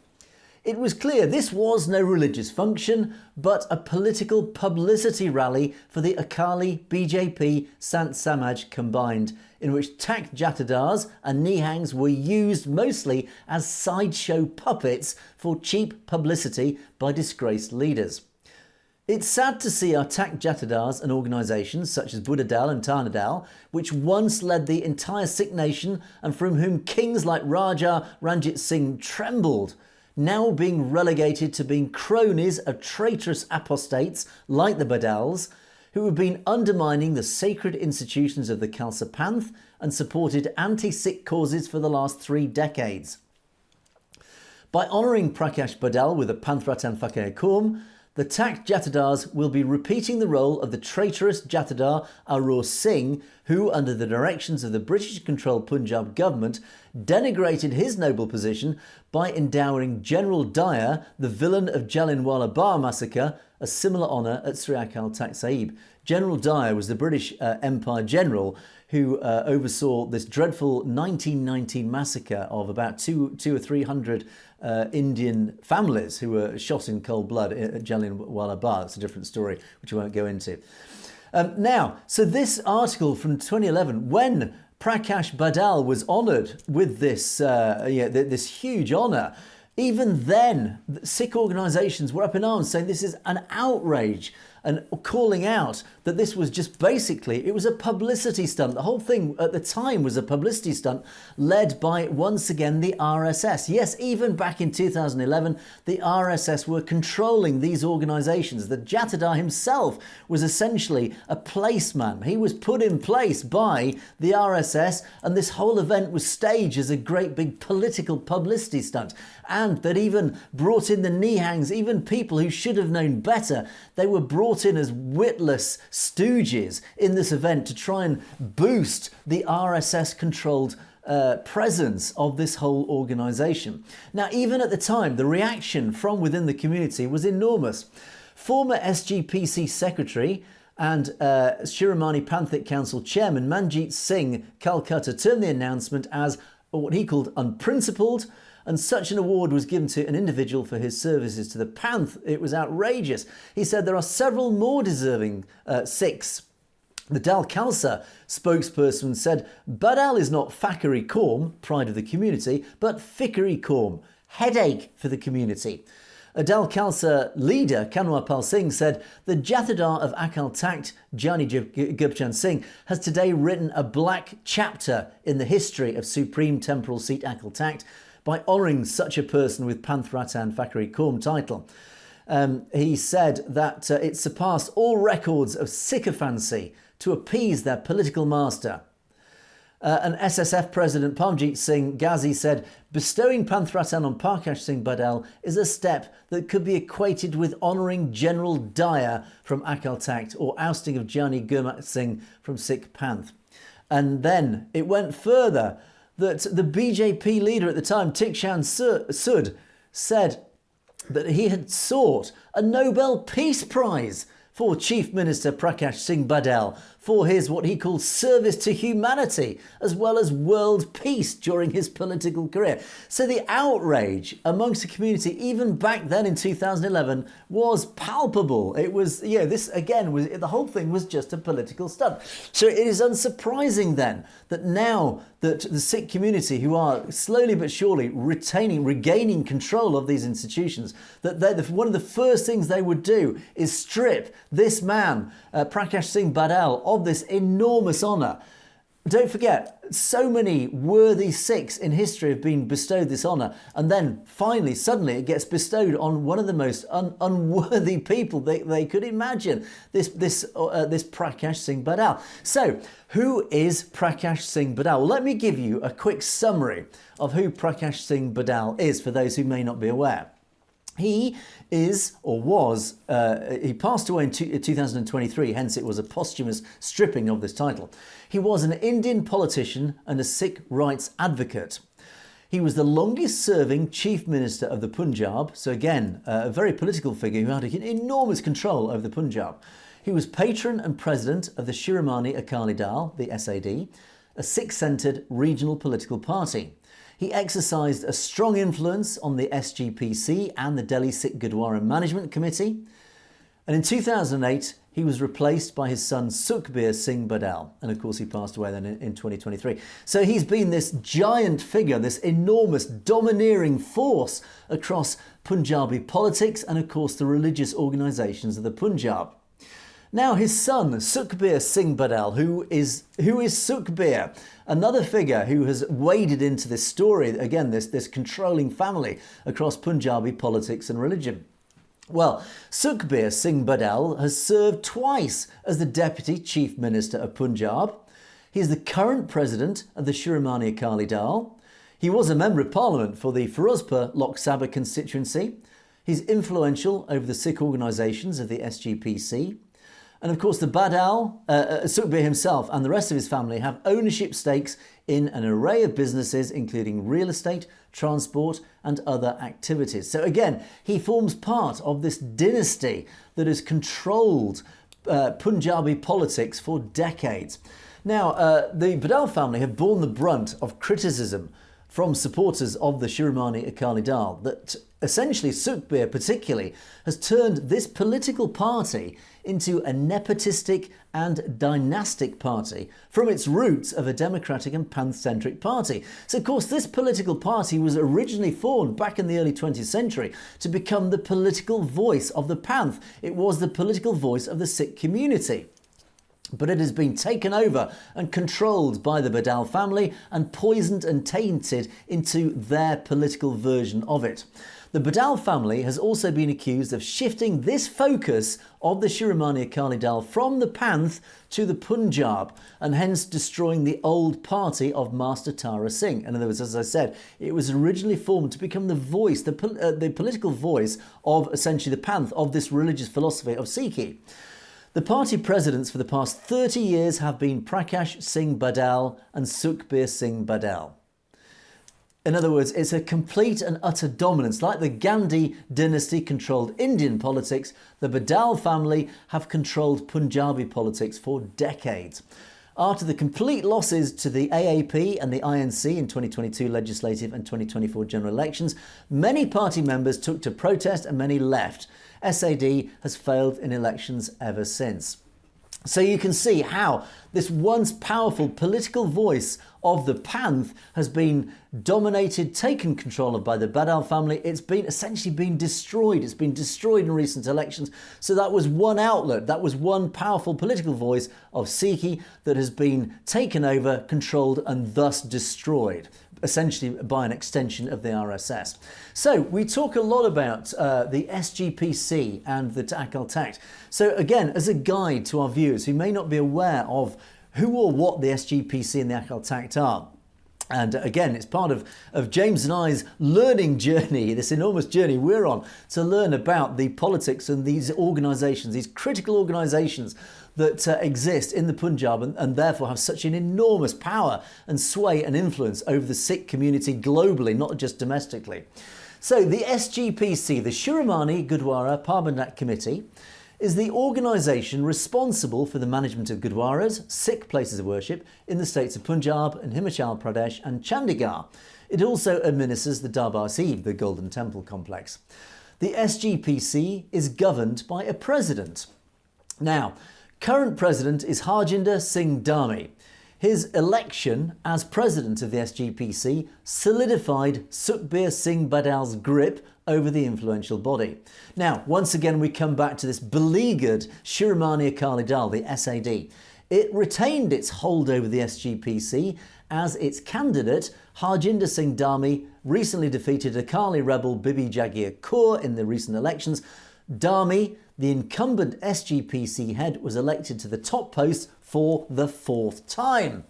It was clear this was no religious function, but a political publicity rally for the Akali, BJP, Sant Samaj combined, in which Takht Jathedars and Nihangs were used mostly as sideshow puppets for cheap publicity by disgraced leaders. It's sad to see our Takht Jathedars and organisations such as Buddha Dal and Tana Dal, which once led the entire Sikh nation and from whom kings like Raja Ranjit Singh trembled, now being relegated to being cronies of traitorous apostates like the Badals, who have been undermining the sacred institutions of the Khalsa Panth and supported anti-Sikh causes for the last 3 decades. By honouring Prakash Badal with a Panth Ratan Fakir Qawm, the Takht Jathedars will be repeating the role of the traitorous Jathedar Arur Singh, who, under the directions of the British-controlled Punjab government, denigrated his noble position by endowing General Dyer, the villain of Jallianwala Bagh massacre, a similar honour at Sri Akal Takht Sahib. General Dyer was the British Empire general who oversaw this dreadful 1919 massacre of about 200 or 300 Indian families who were shot in cold blood at Jallianwala Bagh. It's a different story, which I won't go into. So this article from 2011, when Prakash Badal was honoured with this, this huge honour, even then, Sikh organisations were up in arms saying this is an outrage and calling out that this was just basically, it was a publicity stunt. The whole thing at the time was a publicity stunt led by, once again, the RSS. Yes, even back in 2011, the RSS were controlling these organisations. The Jathedar himself was essentially a placeman. He was put in place by the RSS, and this whole event was staged as a great big political publicity stunt. And that even brought in the Nihangs, even people who should have known better. They were brought in as witless stooges in this event to try and boost the RSS-controlled presence of this whole organisation. Now, even at the time, the reaction from within the community was enormous. Former SGPC Secretary and Shiromani Panthic Council Chairman Manjit Singh Calcutta termed the announcement as what he called unprincipled, and such an award was given to an individual for his services to the Panth. It was outrageous. He said there are several more deserving Sikhs. The Dal Khalsa spokesperson said, Badal is not Fakiri Qawm, pride of the community, but Fikri Qawm, headache for the community. A Dal Khalsa leader, Kanwar Pal Singh, said the Jathedar of Akal Takht, Jani Gurbchand Singh, has today written a black chapter in the history of Supreme Temporal Seat Akal Takht by honouring such a person with Panth Ratan Fakiri Qawm title. He said that it surpassed all records of sycophancy to appease their political master. An SSF president, Parmjit Singh Ghazi, said, bestowing Panth Ratan on Prakash Singh Badal is a step that could be equated with honouring General Dyer from Akal Takht or ousting of Jani Gurmat Singh from Sikh Panth. And then it went further that the BJP leader at the time, Tikshan Sud, said that he had sought a Nobel Peace Prize for Chief Minister Prakash Singh Badal for his what he called service to humanity, as well as world peace during his political career. So the outrage amongst the community, even back then in 2011, was palpable. It was, this again was, the whole thing was just a political stunt. So it is unsurprising then that now that the Sikh community, who are slowly but surely regaining control of these institutions, that one of the first things they would do is strip this man, Prakash Singh Badal, of this enormous honour. Don't forget, so many worthy Sikhs in history have been bestowed this honour, and then finally, suddenly, it gets bestowed on one of the most unworthy people they could imagine, this Prakash Singh Badal. So, who is Prakash Singh Badal? Well, let me give you a quick summary of who Prakash Singh Badal is for those who may not be aware. He is, or was, he passed away in 2023, hence it was a posthumous stripping of this title. He was an Indian politician and a Sikh rights advocate. He was the longest serving Chief Minister of the Punjab, so again, a very political figure who had enormous control over the Punjab. He was patron and president of the Shiromani Akali Dal, the SAD, a Sikh-centred regional political party. He exercised a strong influence on the SGPC and the Delhi Sikh Gurdwara Management Committee. And in 2008, he was replaced by his son Sukhbir Singh Badal. And of course, he passed away then in 2023. So he's been this giant figure, this enormous domineering force across Punjabi politics and of course the religious organisations of the Punjab. Now his son, Sukhbir Singh Badal, who is Sukhbir? Another figure who has waded into this story, again, this controlling family across Punjabi politics and religion. Well, Sukhbir Singh Badal has served twice as the Deputy Chief Minister of Punjab. He is the current president of the Shiromani Akali Dal. He was a Member of Parliament for the Firozpur Lok Sabha constituency. He's influential over the Sikh organisations of the SGPC. And of course, the Badal, Sukhbir himself and the rest of his family have ownership stakes in an array of businesses, including real estate, transport and other activities. So again, he forms part of this dynasty that has controlled Punjabi politics for decades. Now, the Badal family have borne the brunt of criticism from supporters of the Shiromani Akali Dal that essentially Sukhbir particularly has turned this political party into a nepotistic and dynastic party from its roots of a democratic and panth-centric party. So of course this political party was originally formed back in the early 20th century to become the political voice of the panth. It was the political voice of the Sikh community. But it has been taken over and controlled by the Badal family and poisoned and tainted into their political version of it. The Badal family has also been accused of shifting this focus of the Shiromani Akali Dal from the Panth to the Punjab and hence destroying the old party of Master Tara Singh. In other words, as I said, it was originally formed to become the voice, the political voice of essentially the Panth, of this religious philosophy of Sikhi. The party presidents for the past 30 years have been Prakash Singh Badal and Sukhbir Singh Badal. In other words, it's a complete and utter dominance. Like the Gandhi dynasty controlled Indian politics, the Badal family have controlled Punjabi politics for decades. After the complete losses to the AAP and the INC in 2022 legislative and 2024 general elections, many party members took to protest and many left. SAD has failed in elections ever since. So you can see how this once powerful political voice of the Panth has been dominated, taken control of by the Badal family. It's been essentially been destroyed. It's been destroyed in recent elections. So that was one outlet, that was one powerful political voice of Sikhi that has been taken over, controlled and thus destroyed, essentially by an extension of the RSS. So we talk a lot about the SGPC and the Akal Takht. So again, as a guide to our viewers who may not be aware of who or what the SGPC and the Akal Takht are, and again, it's part of James and I's learning journey, this enormous journey we're on to learn about the politics and these organisations, these critical organisations that exist in the Punjab and therefore have such an enormous power and sway and influence over the Sikh community globally, not just domestically. So the SGPC, the Shiromani Gurdwara Parbandhak Committee, is the organisation responsible for the management of Gurdwaras, Sikh places of worship, in the states of Punjab and Himachal Pradesh and Chandigarh. It also administers the Darbar Sahib, the Golden Temple complex. The SGPC is governed by a president. Now, current president is Harjinder Singh Dhami. His election as president of the SGPC solidified Sukhbir Singh Badal's grip over the influential body. Now, once again, we come back to this beleaguered Shiromani Akali Dal, the SAD. It retained its hold over the SGPC as its candidate, Harjinder Singh Dhami, recently defeated Akali rebel Bibi Jagir Kaur in the recent elections. Dhami, the incumbent SGPC head, was elected to the top post for the fourth time.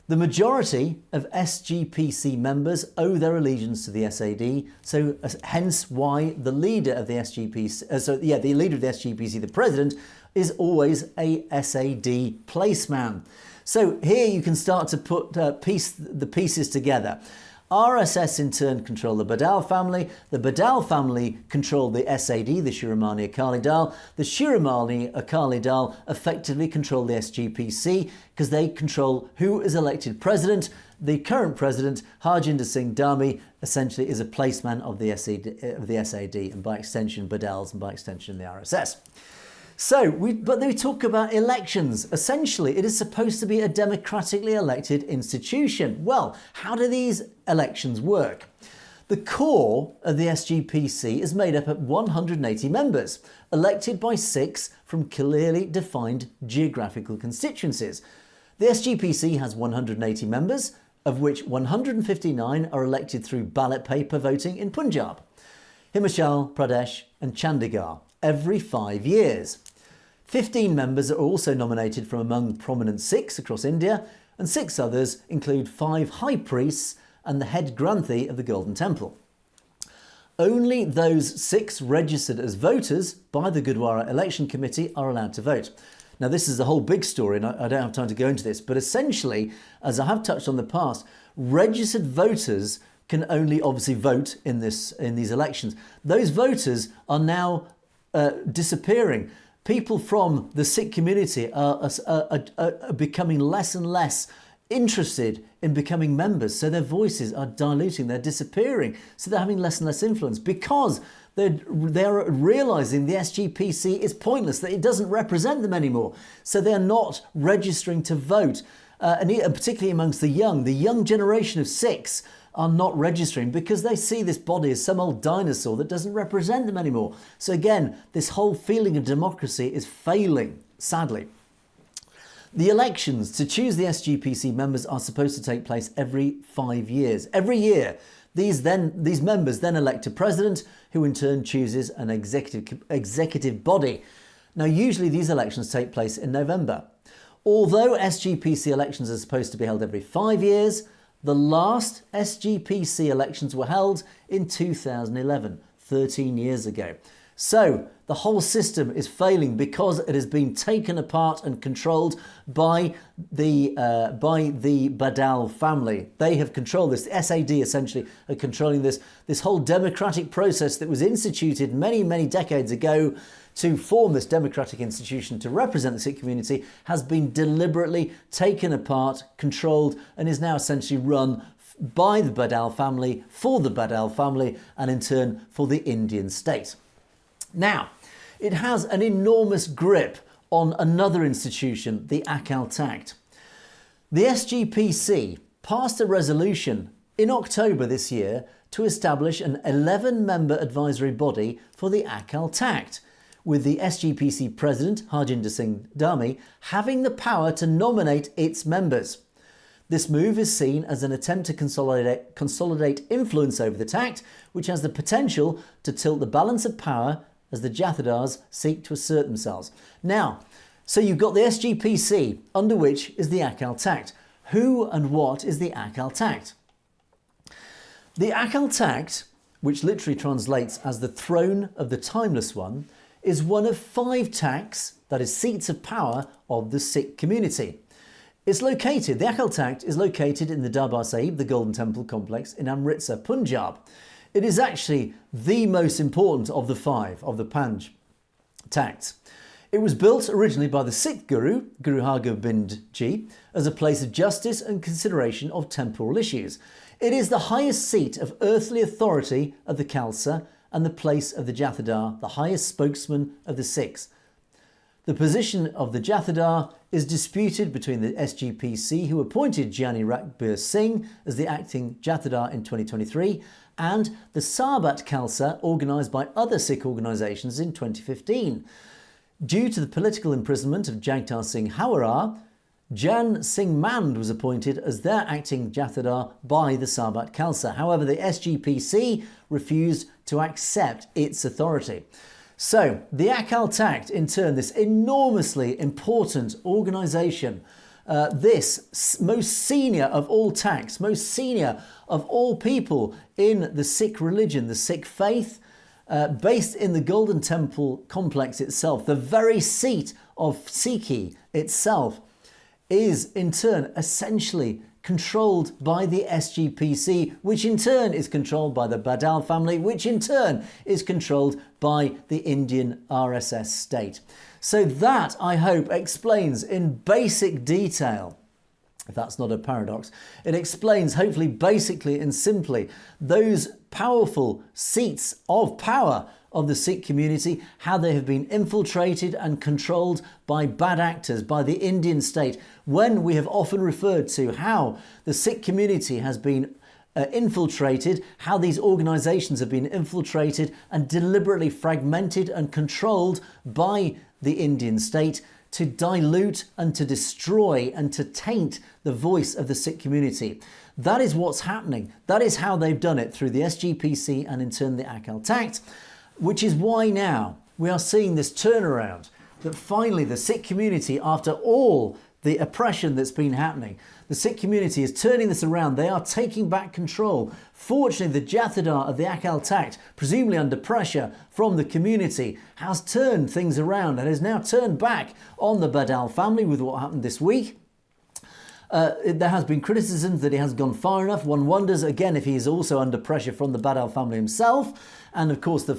The majority of SGPC members owe their allegiance to the SAD, so hence why the leader of the SGPC, the leader of the SGPC, the president, is always a SAD placeman. So here you can start to put the pieces together. RSS in turn control the Badal family. The Badal family control the SAD, the Shiromani Akali Dal. The Shiromani Akali Dal effectively control the SGPC because they control who is elected president. The current president, Harjinder Singh Dhami, essentially is a placeman of the SAD and by extension Badals and by extension the RSS. But we talk about elections. Essentially, it is supposed to be a democratically elected institution. Well, how do these elections work? The core of the SGPC is made up of 180 members, elected by Sikhs from clearly defined geographical constituencies. The SGPC has 180 members, of which 159 are elected through ballot paper voting in Punjab, Himachal Pradesh and Chandigarh every 5 years. 15 members are also nominated from among prominent Sikhs across India, and 6 others include 5 high priests and the head Granthi of the Golden Temple. Only those Sikhs registered as voters by the Gurdwara Election Committee are allowed to vote. Now, this is a whole big story, and I don't have time to go into this, but essentially, as I have touched on in the past, registered voters can only obviously vote in these elections. Those voters are now disappearing. People from the Sikh community are becoming less and less interested in becoming members, so their voices are diluting, they're disappearing, so they're having less and less influence because they're realising the SGPC is pointless, that it doesn't represent them anymore, so they're not registering to vote, and particularly amongst the young generation of Sikhs are not registering because they see this body as some old dinosaur that doesn't represent them anymore. So again, this whole feeling of democracy is failing, sadly. The elections to choose the SGPC members are supposed to take place every 5 years. Every year, these members then elect a president who in turn chooses an executive body. Now, usually these elections take place in November. Although SGPC elections are supposed to be held every 5 years, the last SGPC elections were held in 2011, 13 years ago. So the whole system is failing because it has been taken apart and controlled by the Badal family. They have controlled this. The SAD essentially are controlling this whole democratic process that was instituted many, many decades ago to form this democratic institution to represent the Sikh community has been deliberately taken apart, controlled, and is now essentially run by the Badal family, for the Badal family, and in turn for the Indian state. Now, it has an enormous grip on another institution, the Akal Takht. The SGPC passed a resolution in October this year to establish an 11-member advisory body for the Akal Takht, with the SGPC president, Harjinder Singh Dhami, having the power to nominate its members. This move is seen as an attempt to consolidate influence over the Takht, which has the potential to tilt the balance of power as the Jathedars seek to assert themselves. Now, so you've got the SGPC, under which is the Akal Takht. Who and what is the Akal Takht? The Akal Takht, which literally translates as the throne of the timeless one, is one of 5 takhts, that is seats of power, of the Sikh community. The Akal Takht is located in the Darbar Sahib, the Golden Temple complex in Amritsar, Punjab. It is actually the most important of the 5 of the Panj. Tact. It was built originally by the Sikh Guru, Guru Har Gobind Ji, as a place of justice and consideration of temporal issues. It is the highest seat of earthly authority of the Khalsa and the place of the Jathedar, the highest spokesman of the Sikhs. The position of the Jathedar is disputed between the SGPC, who appointed Sukhbir Singh as the acting Jathedar in 2023, and the Sarbat Khalsa, organised by other Sikh organisations in 2015. Due to the political imprisonment of Jagtar Singh Hawara, Jan Singh Mand was appointed as their acting Jathedar by the Sarbat Khalsa. However, the SGPC refused to accept its authority. So, the Akal Takht, in turn, this enormously important organisation, this most senior of all Takhts, most senior of all people in the Sikh religion, the Sikh faith, based in the Golden Temple complex itself, the very seat of Sikhi itself, is in turn essentially controlled by the SGPC, which in turn is controlled by the Badal family, which in turn is controlled by the Indian RSS state. So that, I hope, explains in basic detail, if that's not a paradox, it explains, hopefully basically and simply, those powerful seats of power of the Sikh community, how they have been infiltrated and controlled by bad actors, by the Indian state, when we have often referred to how the Sikh community has been infiltrated, how these organisations have been infiltrated and deliberately fragmented and controlled by the Indian state to dilute and to destroy and to taint the voice of the Sikh community. That is what's happening. That is how they've done it through the SGPC and in turn the Akal Takht, which is why now we are seeing this turnaround, that finally the Sikh community, after all the oppression that's been happening, the Sikh community is turning this around. They are taking back control. Fortunately, the Jathedar of the Akal Takht, presumably under pressure from the community, has turned things around and has now turned back on the Badal family with what happened this week. There has been criticism that he hasn't gone far enough. One wonders, again, if he is also under pressure from the Badal family himself, and of course the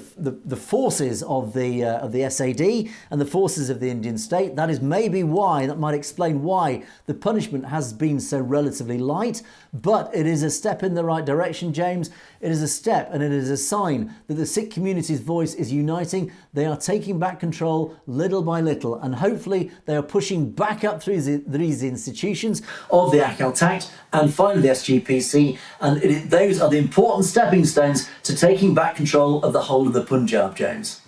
forces of the SAD and the forces of the Indian state. That is maybe why, that might explain why the punishment has been so relatively light. But it is a step in the right direction, James. It is a step, and it is a sign that the Sikh community's voice is uniting. They are taking back control little by little, and hopefully they are pushing back up through these institutions of the Akal Takht and finally the SGPC. And those are the important stepping stones to taking back control of the whole of the Punjab, James.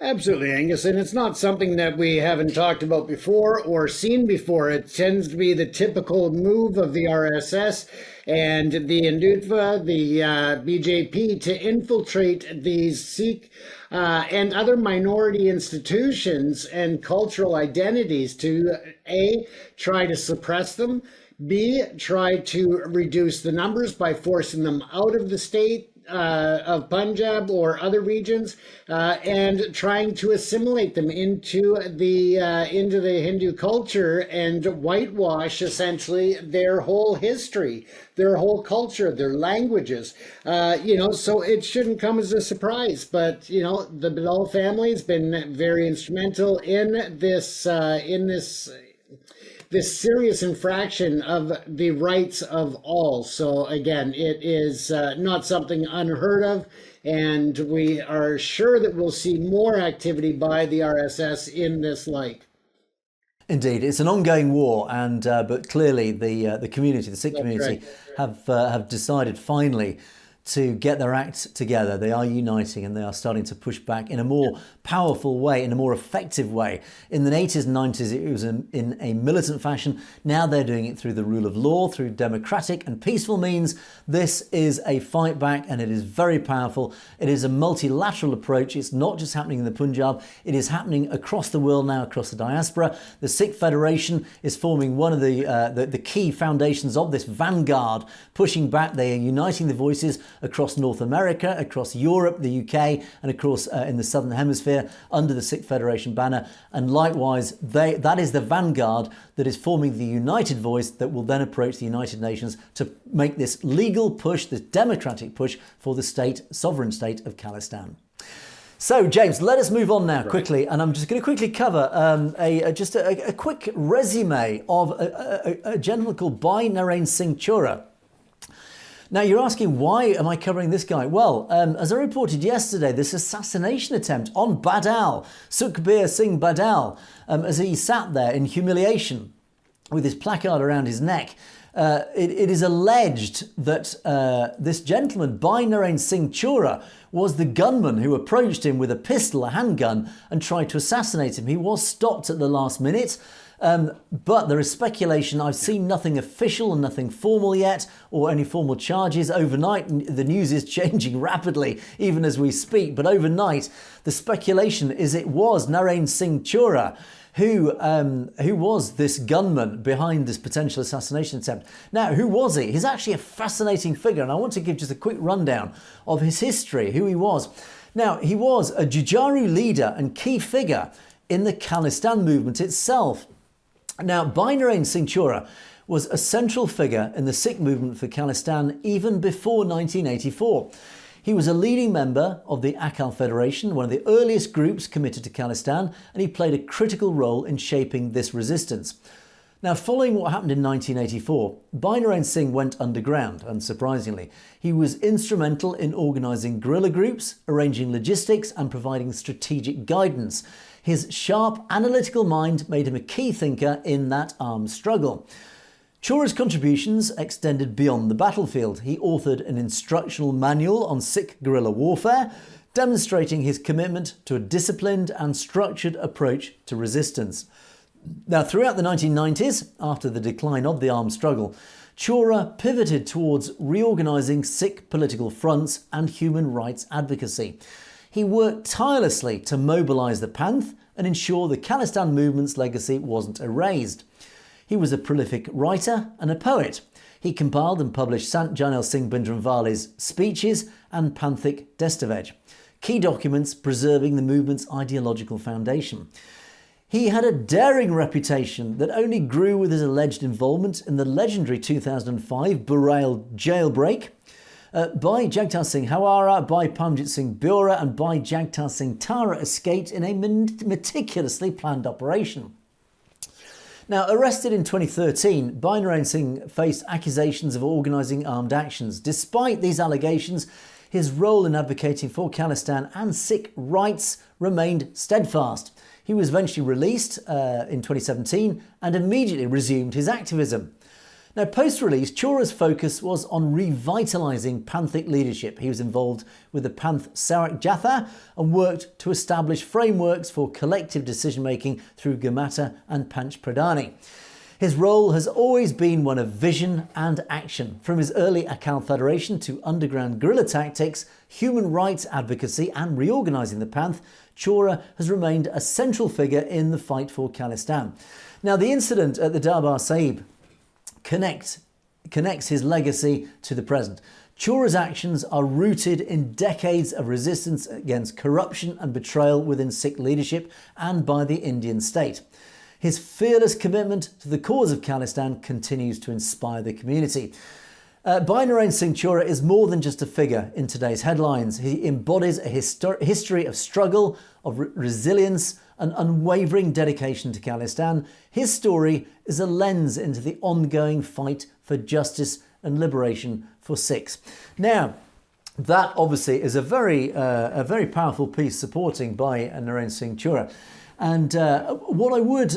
Absolutely, Angus, and it's not something that we haven't talked about before or seen before. It tends to be the typical move of the RSS and the Hindutva, the BJP, to infiltrate these Sikh and other minority institutions and cultural identities to A, try to suppress them, B, try to reduce the numbers by forcing them out of the state of Punjab or other regions, and trying to assimilate them into the Hindu culture and whitewash essentially their whole history, their whole culture, their languages. So it shouldn't come as a surprise. But the Badal family has been very instrumental in this serious infraction of the rights of all. So again, it is not something unheard of, and we are sure that we'll see more activity by the RSS in this light. Indeed, it's an ongoing war, and but clearly the community, the Sikh community, have decided finally to get their act together. They are uniting and they are starting to push back in a more powerful way, in a more effective way. In the 80s and 90s, it was in a militant fashion. Now they're doing it through the rule of law, through democratic and peaceful means. This is a fight back, and it is very powerful. It is a multilateral approach. It's not just happening in the Punjab. It is happening across the world now, across the diaspora. The Sikh Federation is forming one of the key foundations of this vanguard, pushing back. They are uniting the voices across North America, across Europe, the UK, and of course in the Southern Hemisphere under the Sikh Federation banner. And likewise, that is the vanguard that is forming the united voice that will then approach the United Nations to make this legal push, this democratic push for the sovereign state of Khalistan. So, James, let us move on now quickly, and I'm just going to quickly cover a quick resume of a gentleman called Bhai Narain Singh Chora. Now, you're asking, why am I covering this guy? Well, as I reported yesterday, this assassination attempt on Badal, Sukhbir Singh Badal, as he sat there in humiliation with his placard around his neck. It is alleged that this gentleman, Bhai Narain Singh Chora, was the gunman who approached him with a pistol, a handgun, and tried to assassinate him. He was stopped at the last minute, but there is speculation. I've seen nothing official and nothing formal yet, or any formal charges. Overnight, the news is changing rapidly, even as we speak, but overnight, the speculation is it was Narain Singh Chora who was this gunman behind this potential assassination attempt. Now, who was he? He's actually a fascinating figure, and I want to give just a quick rundown of his history, who he was. Now, he was a Jujaru leader and key figure in the Khalistan movement itself. Now, Bhai Narain Singh Chora was a central figure in the Sikh movement for Khalistan even before 1984. He was a leading member of the Akal Federation, one of the earliest groups committed to Khalistan, and he played a critical role in shaping this resistance. Now, following what happened in 1984, Bhai Narain Singh went underground, unsurprisingly. He was instrumental in organising guerrilla groups, arranging logistics and providing strategic guidance. His sharp, analytical mind made him a key thinker in that armed struggle. Chora's contributions extended beyond the battlefield. He authored an instructional manual on Sikh guerrilla warfare, demonstrating his commitment to a disciplined and structured approach to resistance. Now, throughout the 1990s, after the decline of the armed struggle, Chora pivoted towards reorganising Sikh political fronts and human rights advocacy. He worked tirelessly to mobilise the Panth and ensure the Khalistan movement's legacy wasn't erased. He was a prolific writer and a poet. He compiled and published Sant Janel Singh Bhindranwale's speeches and Panthic Destavej, key documents preserving the movement's ideological foundation. He had a daring reputation that only grew with his alleged involvement in the legendary 2005 Barail jailbreak. Bhai Jagtar Singh Hawara, Bhai Pamjit Singh Bora and Bhai Jagtar Singh Tara escaped in a meticulously planned operation. Now, arrested in 2013, Bhai Narain Singh faced accusations of organising armed actions. Despite these allegations, his role in advocating for Khalistan and Sikh rights remained steadfast. He was eventually released in 2017 and immediately resumed his activism. Now, post-release, Chora's focus was on revitalising Panthic leadership. He was involved with the Panth Sarak Jatha and worked to establish frameworks for collective decision-making through Gamata and Panch Pradhani. His role has always been one of vision and action. From his early Akal Federation to underground guerrilla tactics, human rights advocacy and reorganising the Panth, Chora has remained a central figure in the fight for Khalistan. Now, the incident at the Darbar Sahib connects his legacy to the present. Chora's actions are rooted in decades of resistance against corruption and betrayal within Sikh leadership and by the Indian state. His fearless commitment to the cause of Khalistan continues to inspire the community. Bhai Narain Singh Chora is more than just a figure in today's headlines. He embodies a history of struggle, of resilience and unwavering dedication to Khalistan. His story is a lens into the ongoing fight for justice and liberation for Sikhs. Now, that obviously is a very powerful piece supporting Bhai Narain Singh Chora. And what I would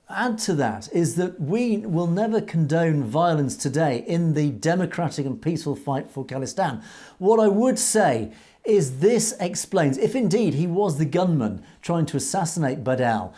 add to that is that we will never condone violence today in the democratic and peaceful fight for Khalistan. What I would say is this explains, if indeed he was the gunman trying to assassinate Badal,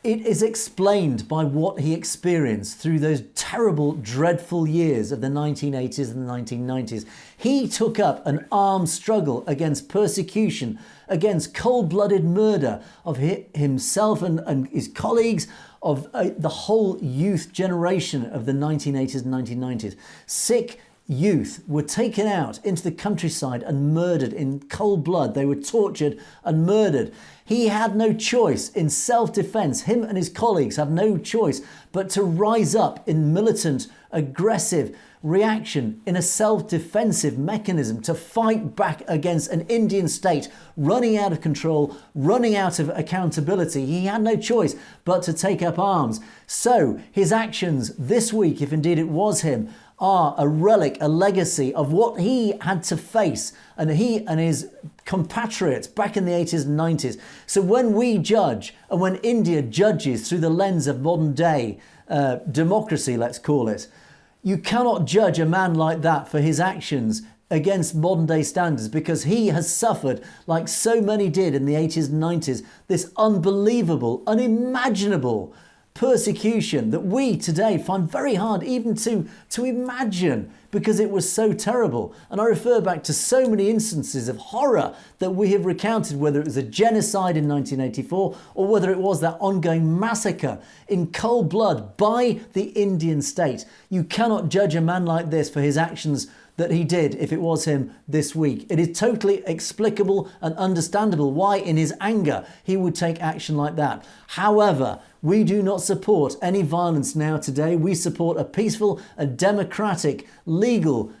it is explained by what he experienced through those terrible, dreadful years of the 1980s and the 1990s. He took up an armed struggle against persecution, against cold-blooded murder of himself and his colleagues, of the whole youth generation of the 1980s and 1990s. Sikh youth were taken out into the countryside and murdered in cold blood. They were tortured and murdered. He had no choice in self-defense. Him and his colleagues had no choice but to rise up in militant, aggressive reaction in a self-defensive mechanism to fight back against an Indian state running out of control, running out of accountability. He had no choice but to take up arms. So his actions this week, if indeed it was him, are a relic, a legacy of what he had to face, and he and his compatriots back in the 80s and 90s. So when we judge, and when India judges through the lens of modern day democracy, let's call it, you cannot judge a man like that for his actions against modern day standards, because he has suffered, like so many did in the 80s and 90s, this unbelievable, unimaginable persecution that we today find very hard even to imagine, because it was so terrible. And I refer back to so many instances of horror that we have recounted, whether it was a genocide in 1984 or whether it was that ongoing massacre in cold blood by the Indian state. You cannot judge a man like this for his actions that he did if it was him this week. It is totally explicable and understandable why in his anger he would take action like that. However, we do not support any violence now today. We support a peaceful and democratic, legal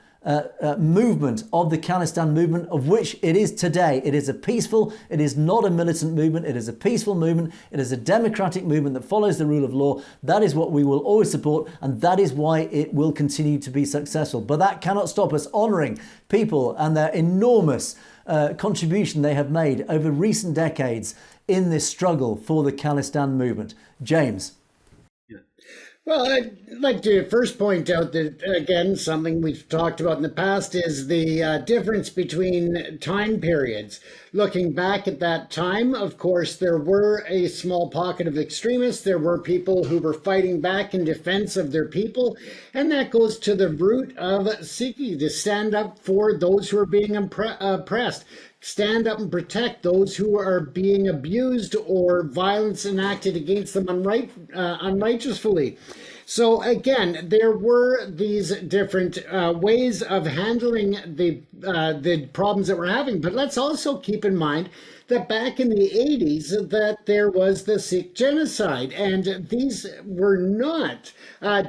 movement of the Khalistan movement, of which it is today. It is a peaceful, it is not a militant movement, it is a peaceful movement, it is a democratic movement that follows the rule of law. That is what we will always support, and that is why it will continue to be successful. But that cannot stop us honouring people and their enormous contribution they have made over recent decades in this struggle for the Khalistan movement. James. Well, I'd like to first point out that, again, something we've talked about in the past is the difference between time periods. Looking back at that time, of course, there were a small pocket of extremists. There were people who were fighting back in defense of their people. And that goes to the root of Sikhi, to stand up for those who are being oppressed. Stand up and protect those who are being abused or violence enacted against them unrighteously. So again, there were these different ways of handling the problems that we're having. But let's also keep in mind that back in the 80s that there was the Sikh genocide, and these were not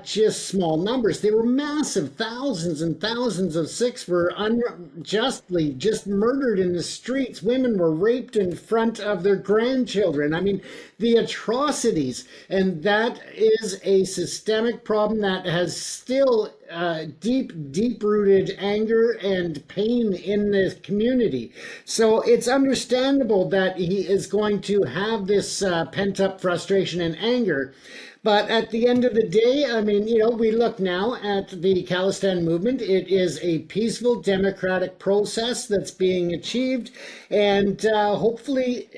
just small numbers. They were massive. Thousands and thousands of Sikhs were unjustly just murdered in the streets. Women were raped in front of their grandchildren. I mean, the atrocities, and that is a systemic problem that has still deep-rooted anger and pain in the community. So it's understandable that he is going to have this pent-up frustration and anger. But at the end of the day, I mean, we look now at the Khalistan movement. It is a peaceful democratic process that's being achieved, and hopefully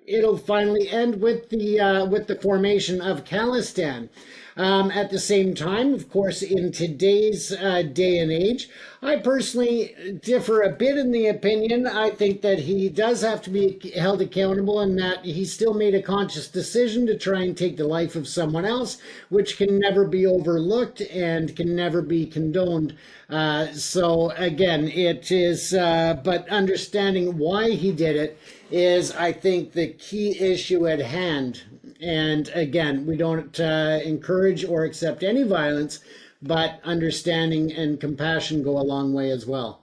it'll finally end with the formation of Khalistan. At the same time, of course, in today's day and age, I personally differ a bit in the opinion. I think that he does have to be held accountable, and that he still made a conscious decision to try and take the life of someone else, which can never be overlooked and can never be condoned. So again, it is, but understanding why he did it is, I think, the key issue at hand. And again, we don't encourage or accept any violence, but understanding and compassion go a long way as well.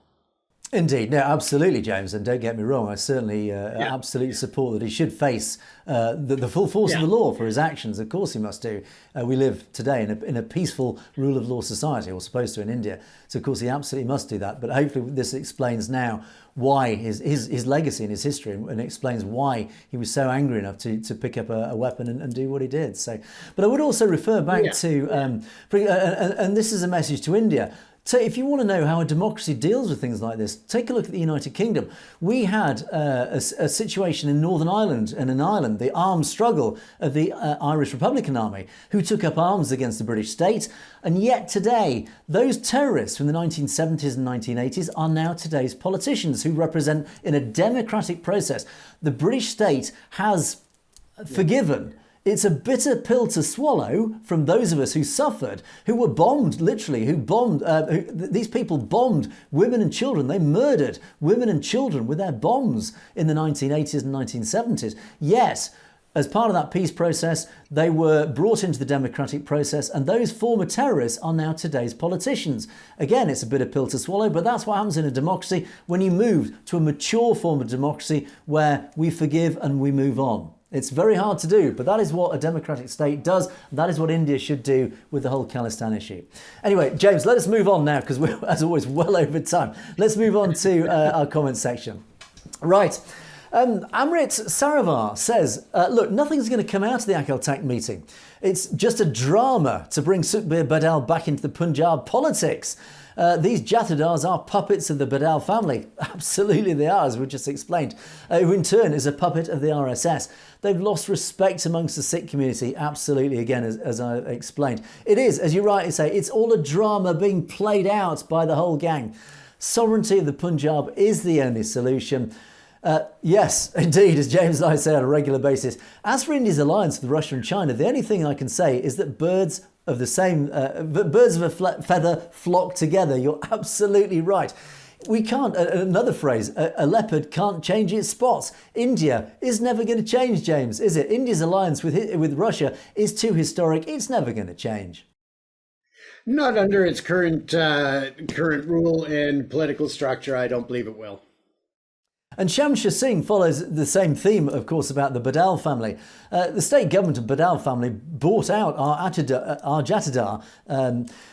Indeed, no, absolutely, James, and don't get me wrong, I certainly absolutely support that he should face the full force of the law for his actions. Of course he must do. We live today in a peaceful rule of law society, or supposed to in India, so of course he absolutely must do that. But hopefully this explains now why his legacy and his history, and explains why he was so angry enough to pick up a weapon and do what he did. So, but I would also refer back to, and this is a message to India. So if you want to know how a democracy deals with things like this, take a look at the United Kingdom. We had a situation in Northern Ireland and in Ireland, the armed struggle of the Irish Republican Army, who took up arms against the British state. And yet today, those terrorists from the 1970s and 1980s are now today's politicians who represent, in a democratic process, the British state has forgiven It's a bitter pill to swallow from those of us who suffered, who were bombed, literally, these people bombed women and children. They murdered women and children with their bombs in the 1980s and 1970s. Yet, as part of that peace process, they were brought into the democratic process, and those former terrorists are now today's politicians. Again, it's a bitter pill to swallow, but that's what happens in a democracy when you move to a mature form of democracy where we forgive and we move on. It's very hard to do, but that is what a democratic state does. That is what India should do with the whole Khalistan issue. Anyway, James, let us move on now, because we're, as always, well over time. Let's move on to our comment section. Right. Amrit Saravar says, look, nothing's going to come out of the Akhal meeting. It's just a drama to bring Sukhbir Badal back into the Punjab politics. These Jathedars are puppets of the Badal family. Absolutely they are, as we just explained, who in turn is a puppet of the RSS. They've lost respect amongst the Sikh community, absolutely, again, as I explained. It is, as you rightly say, it's all a drama being played out by the whole gang. Sovereignty of the Punjab is the only solution. Yes, indeed, as James and I say on a regular basis. As for India's alliance with Russia and China, the only thing I can say is that birds of a feather flock together. You're absolutely right. We can't, another phrase, a leopard can't change its spots. India is never going to change, James, is it? India's alliance with Russia is too historic. It's never going to change. Not under its current rule and political structure. I don't believe it will. And Shamshir Singh follows the same theme, of course, about the Badal family. The state government of Badal family bought out our Jatadar,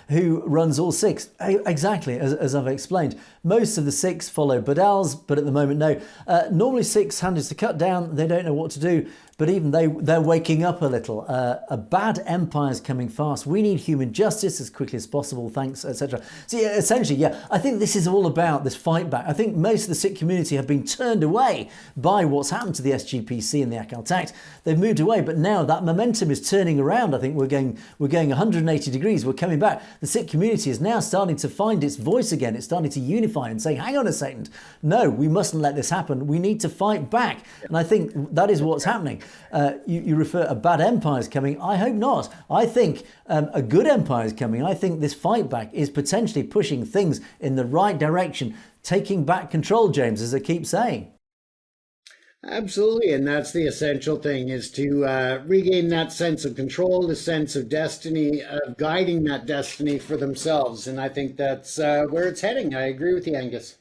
who runs all Sikhs. Exactly, as I've explained. Most of the Sikhs follow Badals, but at the moment, no. Normally Sikhs hand is to cut down. They don't know what to do. But even they're waking up a little. A bad empire is coming fast. We need human justice as quickly as possible, thanks, etc. So yeah, essentially, I think this is all about this fight back. I think most of the Sikh community have been turned away by what's happened to the SGPC and the Akhal Takht. They've moved away, but now that momentum is turning around. I think we're going 180 degrees. We're coming back. The Sikh community is now starting to find its voice again. It's starting to unify and say, hang on a second. No, we mustn't let this happen. We need to fight back. And I think that is what's happening. You refer a bad empire is coming. I hope not. I think a good empire is coming. I think this fight back is potentially pushing things in the right direction, taking back control, James, as I keep saying. Absolutely. And that's the essential thing, is to regain that sense of control, the sense of destiny, of guiding that destiny for themselves. And I think that's where it's heading. I agree with you, Angus.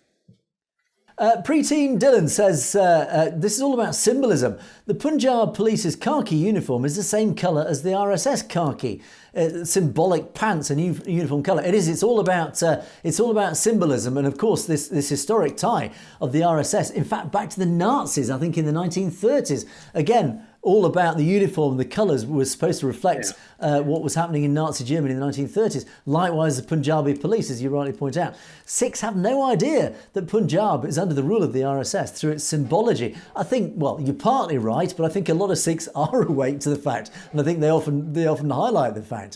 Preteen Dylan says, this is all about symbolism. The Punjab police's khaki uniform is the same colour as the RSS khaki. Symbolic pants and uniform colour. It is. It's all about symbolism, and of course this historic tie of the RSS. In fact, back to the Nazis, I think in the 1930s. Again, all about the uniform. The colours were supposed to reflect what was happening in Nazi Germany in the 1930s. Likewise, the Punjabi police, as you rightly point out. Sikhs have no idea that Punjab is under the rule of the RSS through its symbology. I think, well, you're partly right, but I think a lot of Sikhs are awake to the fact, and I think they often highlight the fact.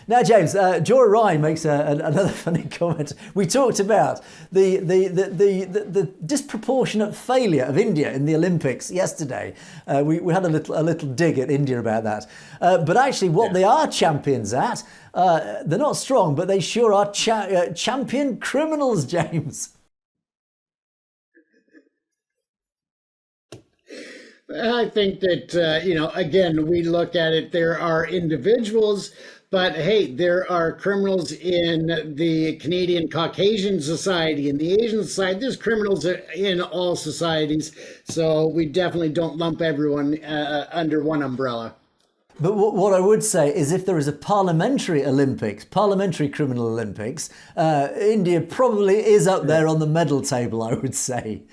Now, James, Joy Ryan makes another funny comment. We talked about the disproportionate failure of India in the Olympics yesterday. We had a little dig at India about that. But actually, what they are champions at, they're not strong, but they sure are champion criminals, James. I think that, again, we look at it, there are individuals, but hey, there are criminals in the Canadian Caucasian society, in the Asian society. There's criminals in all societies. So we definitely don't lump everyone under one umbrella. But what I would say is, if there is a parliamentary criminal Olympics, India probably is up there on the medal table, I would say.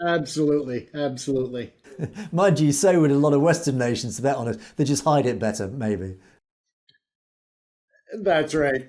Absolutely, absolutely. Mind you, so would a lot of Western nations, to be honest. They just hide it better, maybe. That's right.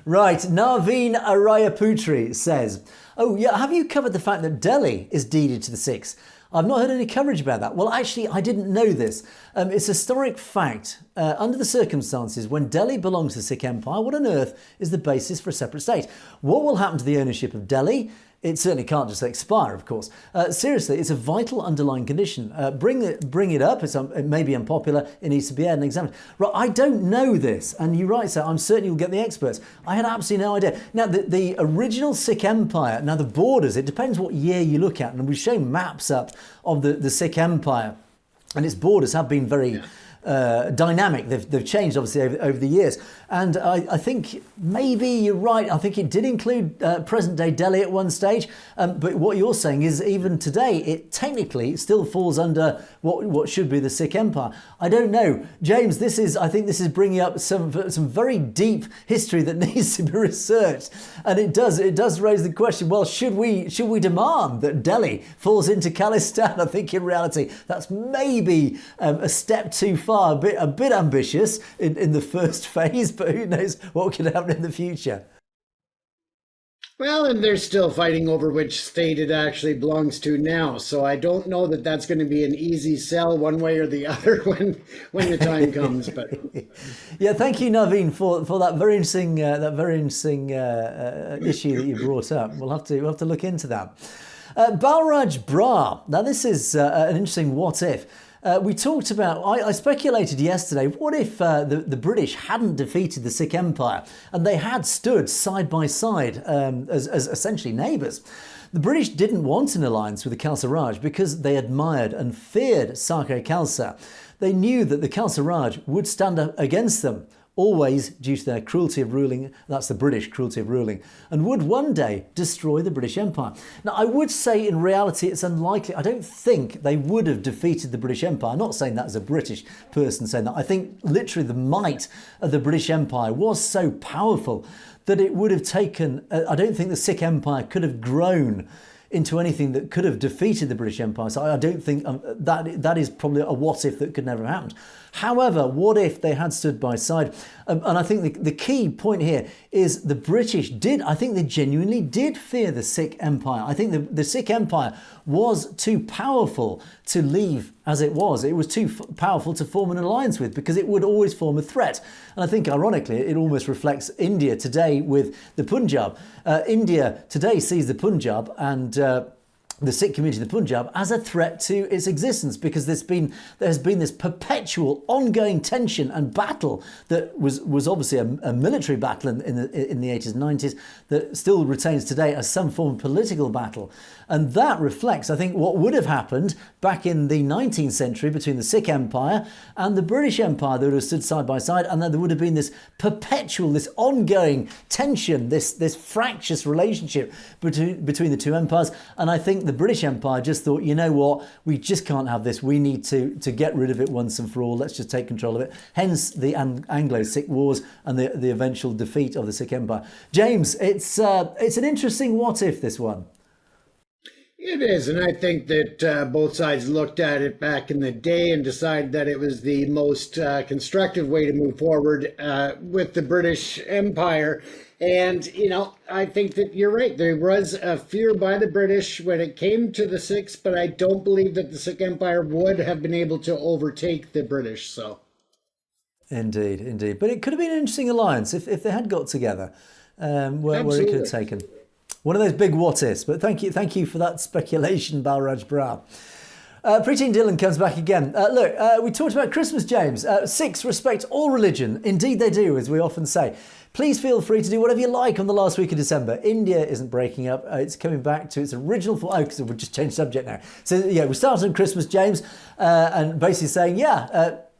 Right, Naveen Arayaputri says, oh yeah, have you covered the fact that Delhi is deeded to the Sikhs? I've not heard any coverage about that. Well, actually, I didn't know this. It's a historic fact. Under the circumstances, when Delhi belongs to the Sikh Empire, what on earth is the basis for a separate state? What will happen to the ownership of Delhi? it certainly can't just expire, of course. Seriously, it's a vital underlying condition. Bring it up. It may be unpopular. It needs to be aired and examined. Right, I don't know this, and you're right, so I'm certain you'll get the experts. I had absolutely no idea. Now, the original Sikh Empire, now the borders, it depends what year you look at, and we've shown maps up of the Sikh Empire, and its borders have been very... dynamic. They've changed obviously over the years, and I think maybe you're right. I think it did include present-day Delhi at one stage, but what you're saying is even today it technically still falls under what should be the Sikh Empire. I don't know, James. I think this is bringing up some very deep history that needs to be researched, and it does raise the question. Well, should we demand that Delhi falls into Khalistan? I think in reality that's maybe a step too far. A bit ambitious in the first phase, but who knows what could happen in the future. Well, and they're still fighting over which state it actually belongs to now. So I don't know that that's going to be an easy sell one way or the other when the time comes. But yeah, thank you, Naveen, for that very interesting issue that you brought up. We'll have to look into that. Balraj Brar. Now this is an interesting what if. We talked about, I speculated yesterday, what if the British hadn't defeated the Sikh Empire and they had stood side by side as essentially neighbours? The British didn't want an alliance with the Khalsa Raj because they admired and feared Sakhe Khalsa. They knew that the Khalsa Raj would stand up against them, always due to their cruelty of ruling, that's the British cruelty of ruling, and would one day destroy the British Empire. Now, I would say in reality it's unlikely. I don't think they would have defeated the British Empire. I'm not saying that as a British person saying that. I think literally the might of the British Empire was so powerful that it would have taken, I don't think the Sikh Empire could have grown into anything that could have defeated the British Empire. So I don't think that is probably a what if that could never have happened. However, what if they had stood by side? And I think the key point here is the British I think they genuinely did fear the Sikh Empire. I think the Sikh Empire was too powerful to leave as it was. It was too powerful to form an alliance with because it would always form a threat. And I think ironically, it almost reflects India today with the Punjab. India today sees the Punjab and the Sikh community in the Punjab as a threat to its existence because there's been this perpetual ongoing tension and battle that was obviously a military battle in the 80s and 90s that still retains today as some form of political battle. And that reflects, I think, what would have happened back in the 19th century between the Sikh Empire and the British Empire. They would have stood side by side, and then there would have been this perpetual, this ongoing tension, this fractious relationship between the two empires. And I think the British Empire just thought, you know what, we just can't have this. We need to get rid of it once and for all. Let's just take control of it. Hence the Anglo-Sikh Wars and the eventual defeat of the Sikh Empire. James, it's an interesting what if, this one. it is, and I think that both sides looked at it back in the day and decided that it was the most constructive way to move forward with the British Empire. And, I think that you're right. There was a fear by the British when it came to the Sikhs, but I don't believe that the Sikh Empire would have been able to overtake the British. So, Indeed. But it could have been an interesting alliance if they had got together, where it could have taken. One of those big what-ifs. But thank you for that speculation, Balraj Brar. Preaching Dylan comes back again. We talked about Christmas, James. Sikhs respect all religion. Indeed they do, as we often say. Please feel free to do whatever you like on the last week of December. India isn't breaking up. It's coming back to its original form. Oh, because we've just changed subject now. So, we started on Christmas, James, and basically saying,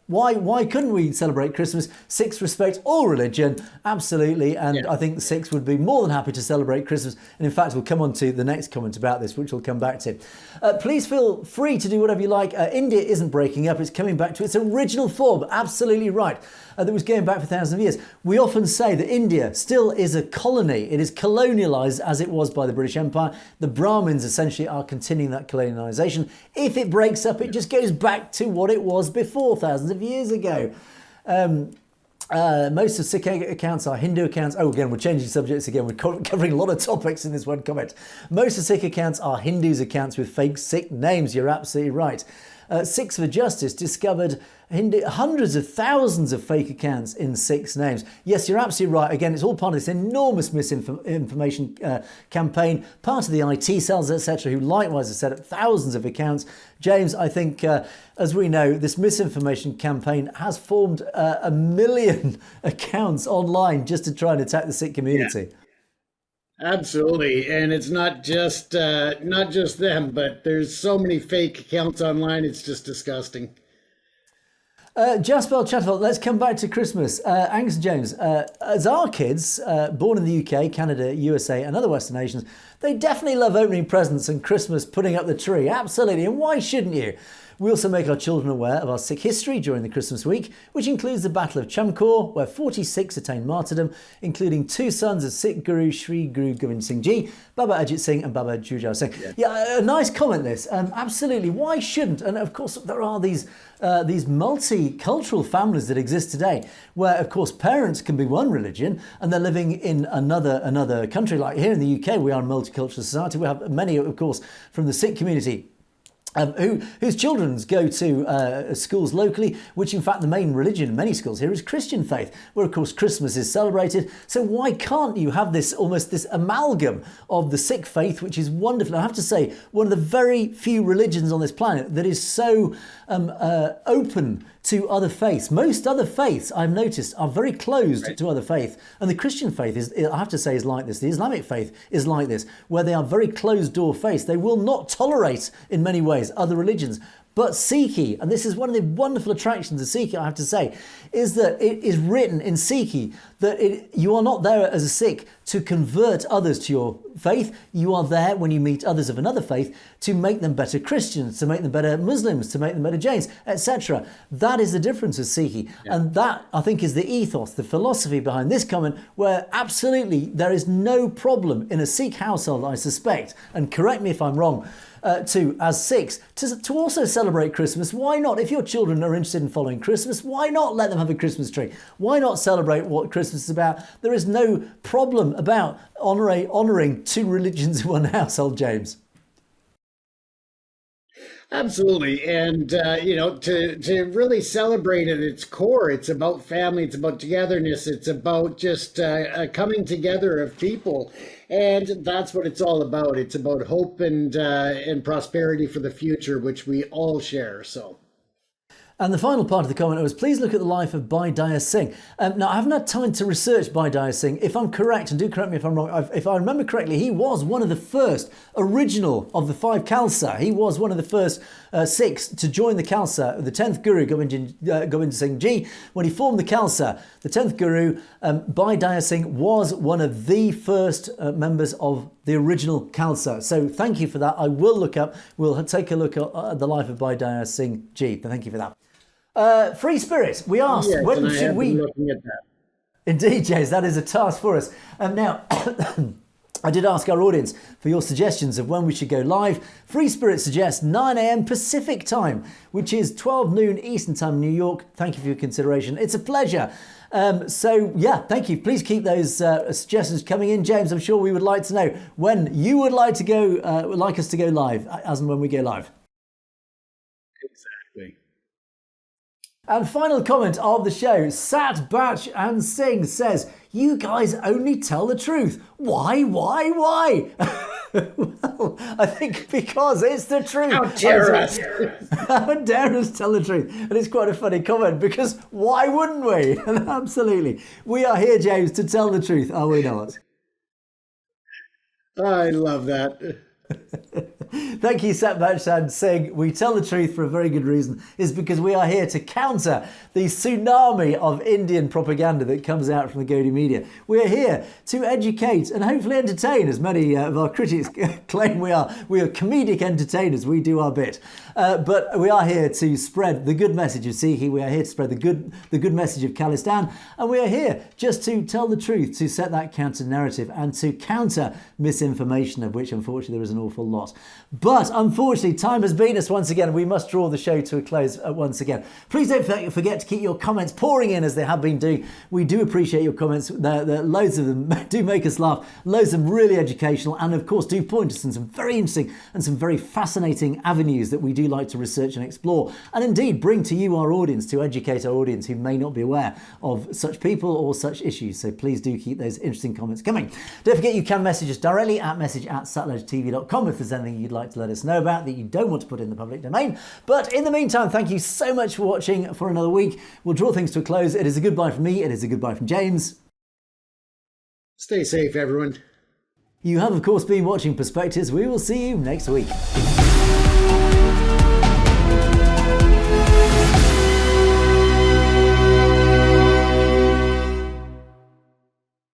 why couldn't we celebrate Christmas? Sikhs respect all religion, absolutely, and I think the Sikhs would be more than happy to celebrate Christmas. And in fact, we'll come on to the next comment about this, which we'll come back to. Please feel free to do whatever you like. India isn't breaking up, it's coming back to its original form, absolutely right. That was going back for thousands of years. We often say that India still is a colony. It is colonialised as it was by the British Empire. The Brahmins essentially are continuing that colonialisation. If it breaks up, it just goes back to what it was before, thousands of years ago. Most of Sikh accounts are Hindu accounts. Oh, again, we're changing subjects again. We're covering a lot of topics in this one comment. Most of Sikh accounts are Hindus' accounts with fake Sikh names. You're absolutely right. Sikhs for Justice discovered hundreds of thousands of fake accounts in Sikhs' names. Yes, you're absolutely right. Again, it's all part of this enormous misinformation campaign, part of the IT cells, etc., who likewise have set up thousands of accounts. James, I think, as we know, this misinformation campaign has formed 1 million accounts online just to try and attack the Sikh community. Yeah. Absolutely, and it's not just them, but there's so many fake accounts online. It's just disgusting. Jaspel Chatterfield, let's come back to Christmas. Angus and James, as our kids, born in the UK, Canada, USA and other Western nations, they definitely love opening presents and Christmas, putting up the tree. Absolutely. And why shouldn't you? We also make our children aware of our Sikh history during the Christmas week, which includes the Battle of Chamkaur, where 40 Sikhs attained martyrdom, including 2 sons of Sikh Guru Sri Guru Gobind Singh Ji, Baba Ajit Singh and Baba Jujhar Singh. Yeah, a nice comment this. Absolutely. Why shouldn't? And of course, there are these multicultural families that exist today, where of course parents can be one religion and they're living in another country. Like here in the UK, we are a multicultural society. We have many, of course, from the Sikh community. Whose children go to schools locally, which in fact the main religion in many schools here is Christian faith, where of course Christmas is celebrated. So why can't you have this almost this amalgam of the Sikh faith, which is wonderful? I have to say, one of the very few religions on this planet that is so open to other faiths. Most other faiths, I've noticed, are very closed to other faiths. And the Christian faith is, I have to say, is like this. The Islamic faith is like this, where they are very closed door faiths. They will not tolerate, in many ways, other religions. But Sikhi, and this is one of the wonderful attractions of Sikhi, I have to say, is that it is written in Sikhi that you are not there as a Sikh to convert others to your faith. You are there when you meet others of another faith to make them better Christians, to make them better Muslims, to make them better Jains, etc. That is the difference with Sikhi. Yeah. And that, I think, is the ethos, the philosophy behind this comment, where absolutely there is no problem in a Sikh household, I suspect, and correct me if I'm wrong, as Sikhs, to also celebrate Christmas. Why not? If your children are interested in following Christmas, why not let them have a Christmas tree? Why not celebrate what Christmas is about? There is no problem about honouring 2 religions in one household, James. Absolutely. And, to really celebrate at its core, it's about family, it's about togetherness, it's about just coming together of people. And that's what it's all about. It's about hope and prosperity for the future, which we all share. So. And the final part of the comment was, please look at the life of Bhai Daya Singh. Now, I haven't had time to research Bhai Daya Singh. If I'm correct, and do correct me if I'm wrong, if I remember correctly, he was one of the first original of the 5 Khalsa. He was one of the first Sikhs to join the Khalsa, the 10th Guru, Gobind Singh Ji. When he formed the Khalsa, the 10th Guru, Bhai Daya Singh was one of the first members of the original Khalsa. So thank you for that. We'll take a look at the life of Bhai Daya Singh Ji. Thank you for that. Free Spirit, we asked, when should we... Looking at that. Indeed, James, that is a task for us. Now, I did ask our audience for your suggestions of when we should go live. Free Spirit suggests 9 a.m. Pacific time, which is 12 noon Eastern time in New York. Thank you for your consideration. It's a pleasure. Thank you. Please keep those suggestions coming in. James, I'm sure we would like to know when you would like us to go live, as and when we go live. Exactly. And final comment of the show, Sat Batch and Singh says, you guys only tell the truth. Why? Well, I think because it's the truth. How dare us? How dare us tell the truth? And it's quite a funny comment, because why wouldn't we? And absolutely. We are here, James, to tell the truth, are we not? I love that. Thank you, Satbach and Singh. We tell the truth for a very good reason. Is because we are here to counter the tsunami of Indian propaganda that comes out from the Gaudiya media. We are here to educate and hopefully entertain, as many of our critics claim we are. We are comedic entertainers. We do our bit. But we are here to spread the good message of Sikhi. We are here to spread the good message of Khalistan. And we are here just to tell the truth, to set that counter narrative and to counter misinformation, of which unfortunately there is an awful lot. But unfortunately, time has beaten us once again. We must draw the show to a close once again. Please don't forget to keep your comments pouring in as they have been doing. We do appreciate your comments. Loads of them do make us laugh. Loads of them really educational, and of course do point us in some very interesting and some very fascinating avenues that we do like to research and explore, and indeed bring to you, our audience, to educate our audience who may not be aware of such people or such issues. So please do keep those interesting comments coming. Don't forget you can message us directly at message@satellitetv.com if there's anything you'd like to let us know about that you don't want to put in the public domain. But in the meantime, thank you so much for watching for another week. We'll draw things to a close. It is a goodbye from me. It is a goodbye from James. Stay safe, everyone. You have, of course, been watching Perspectives. We will see you next week.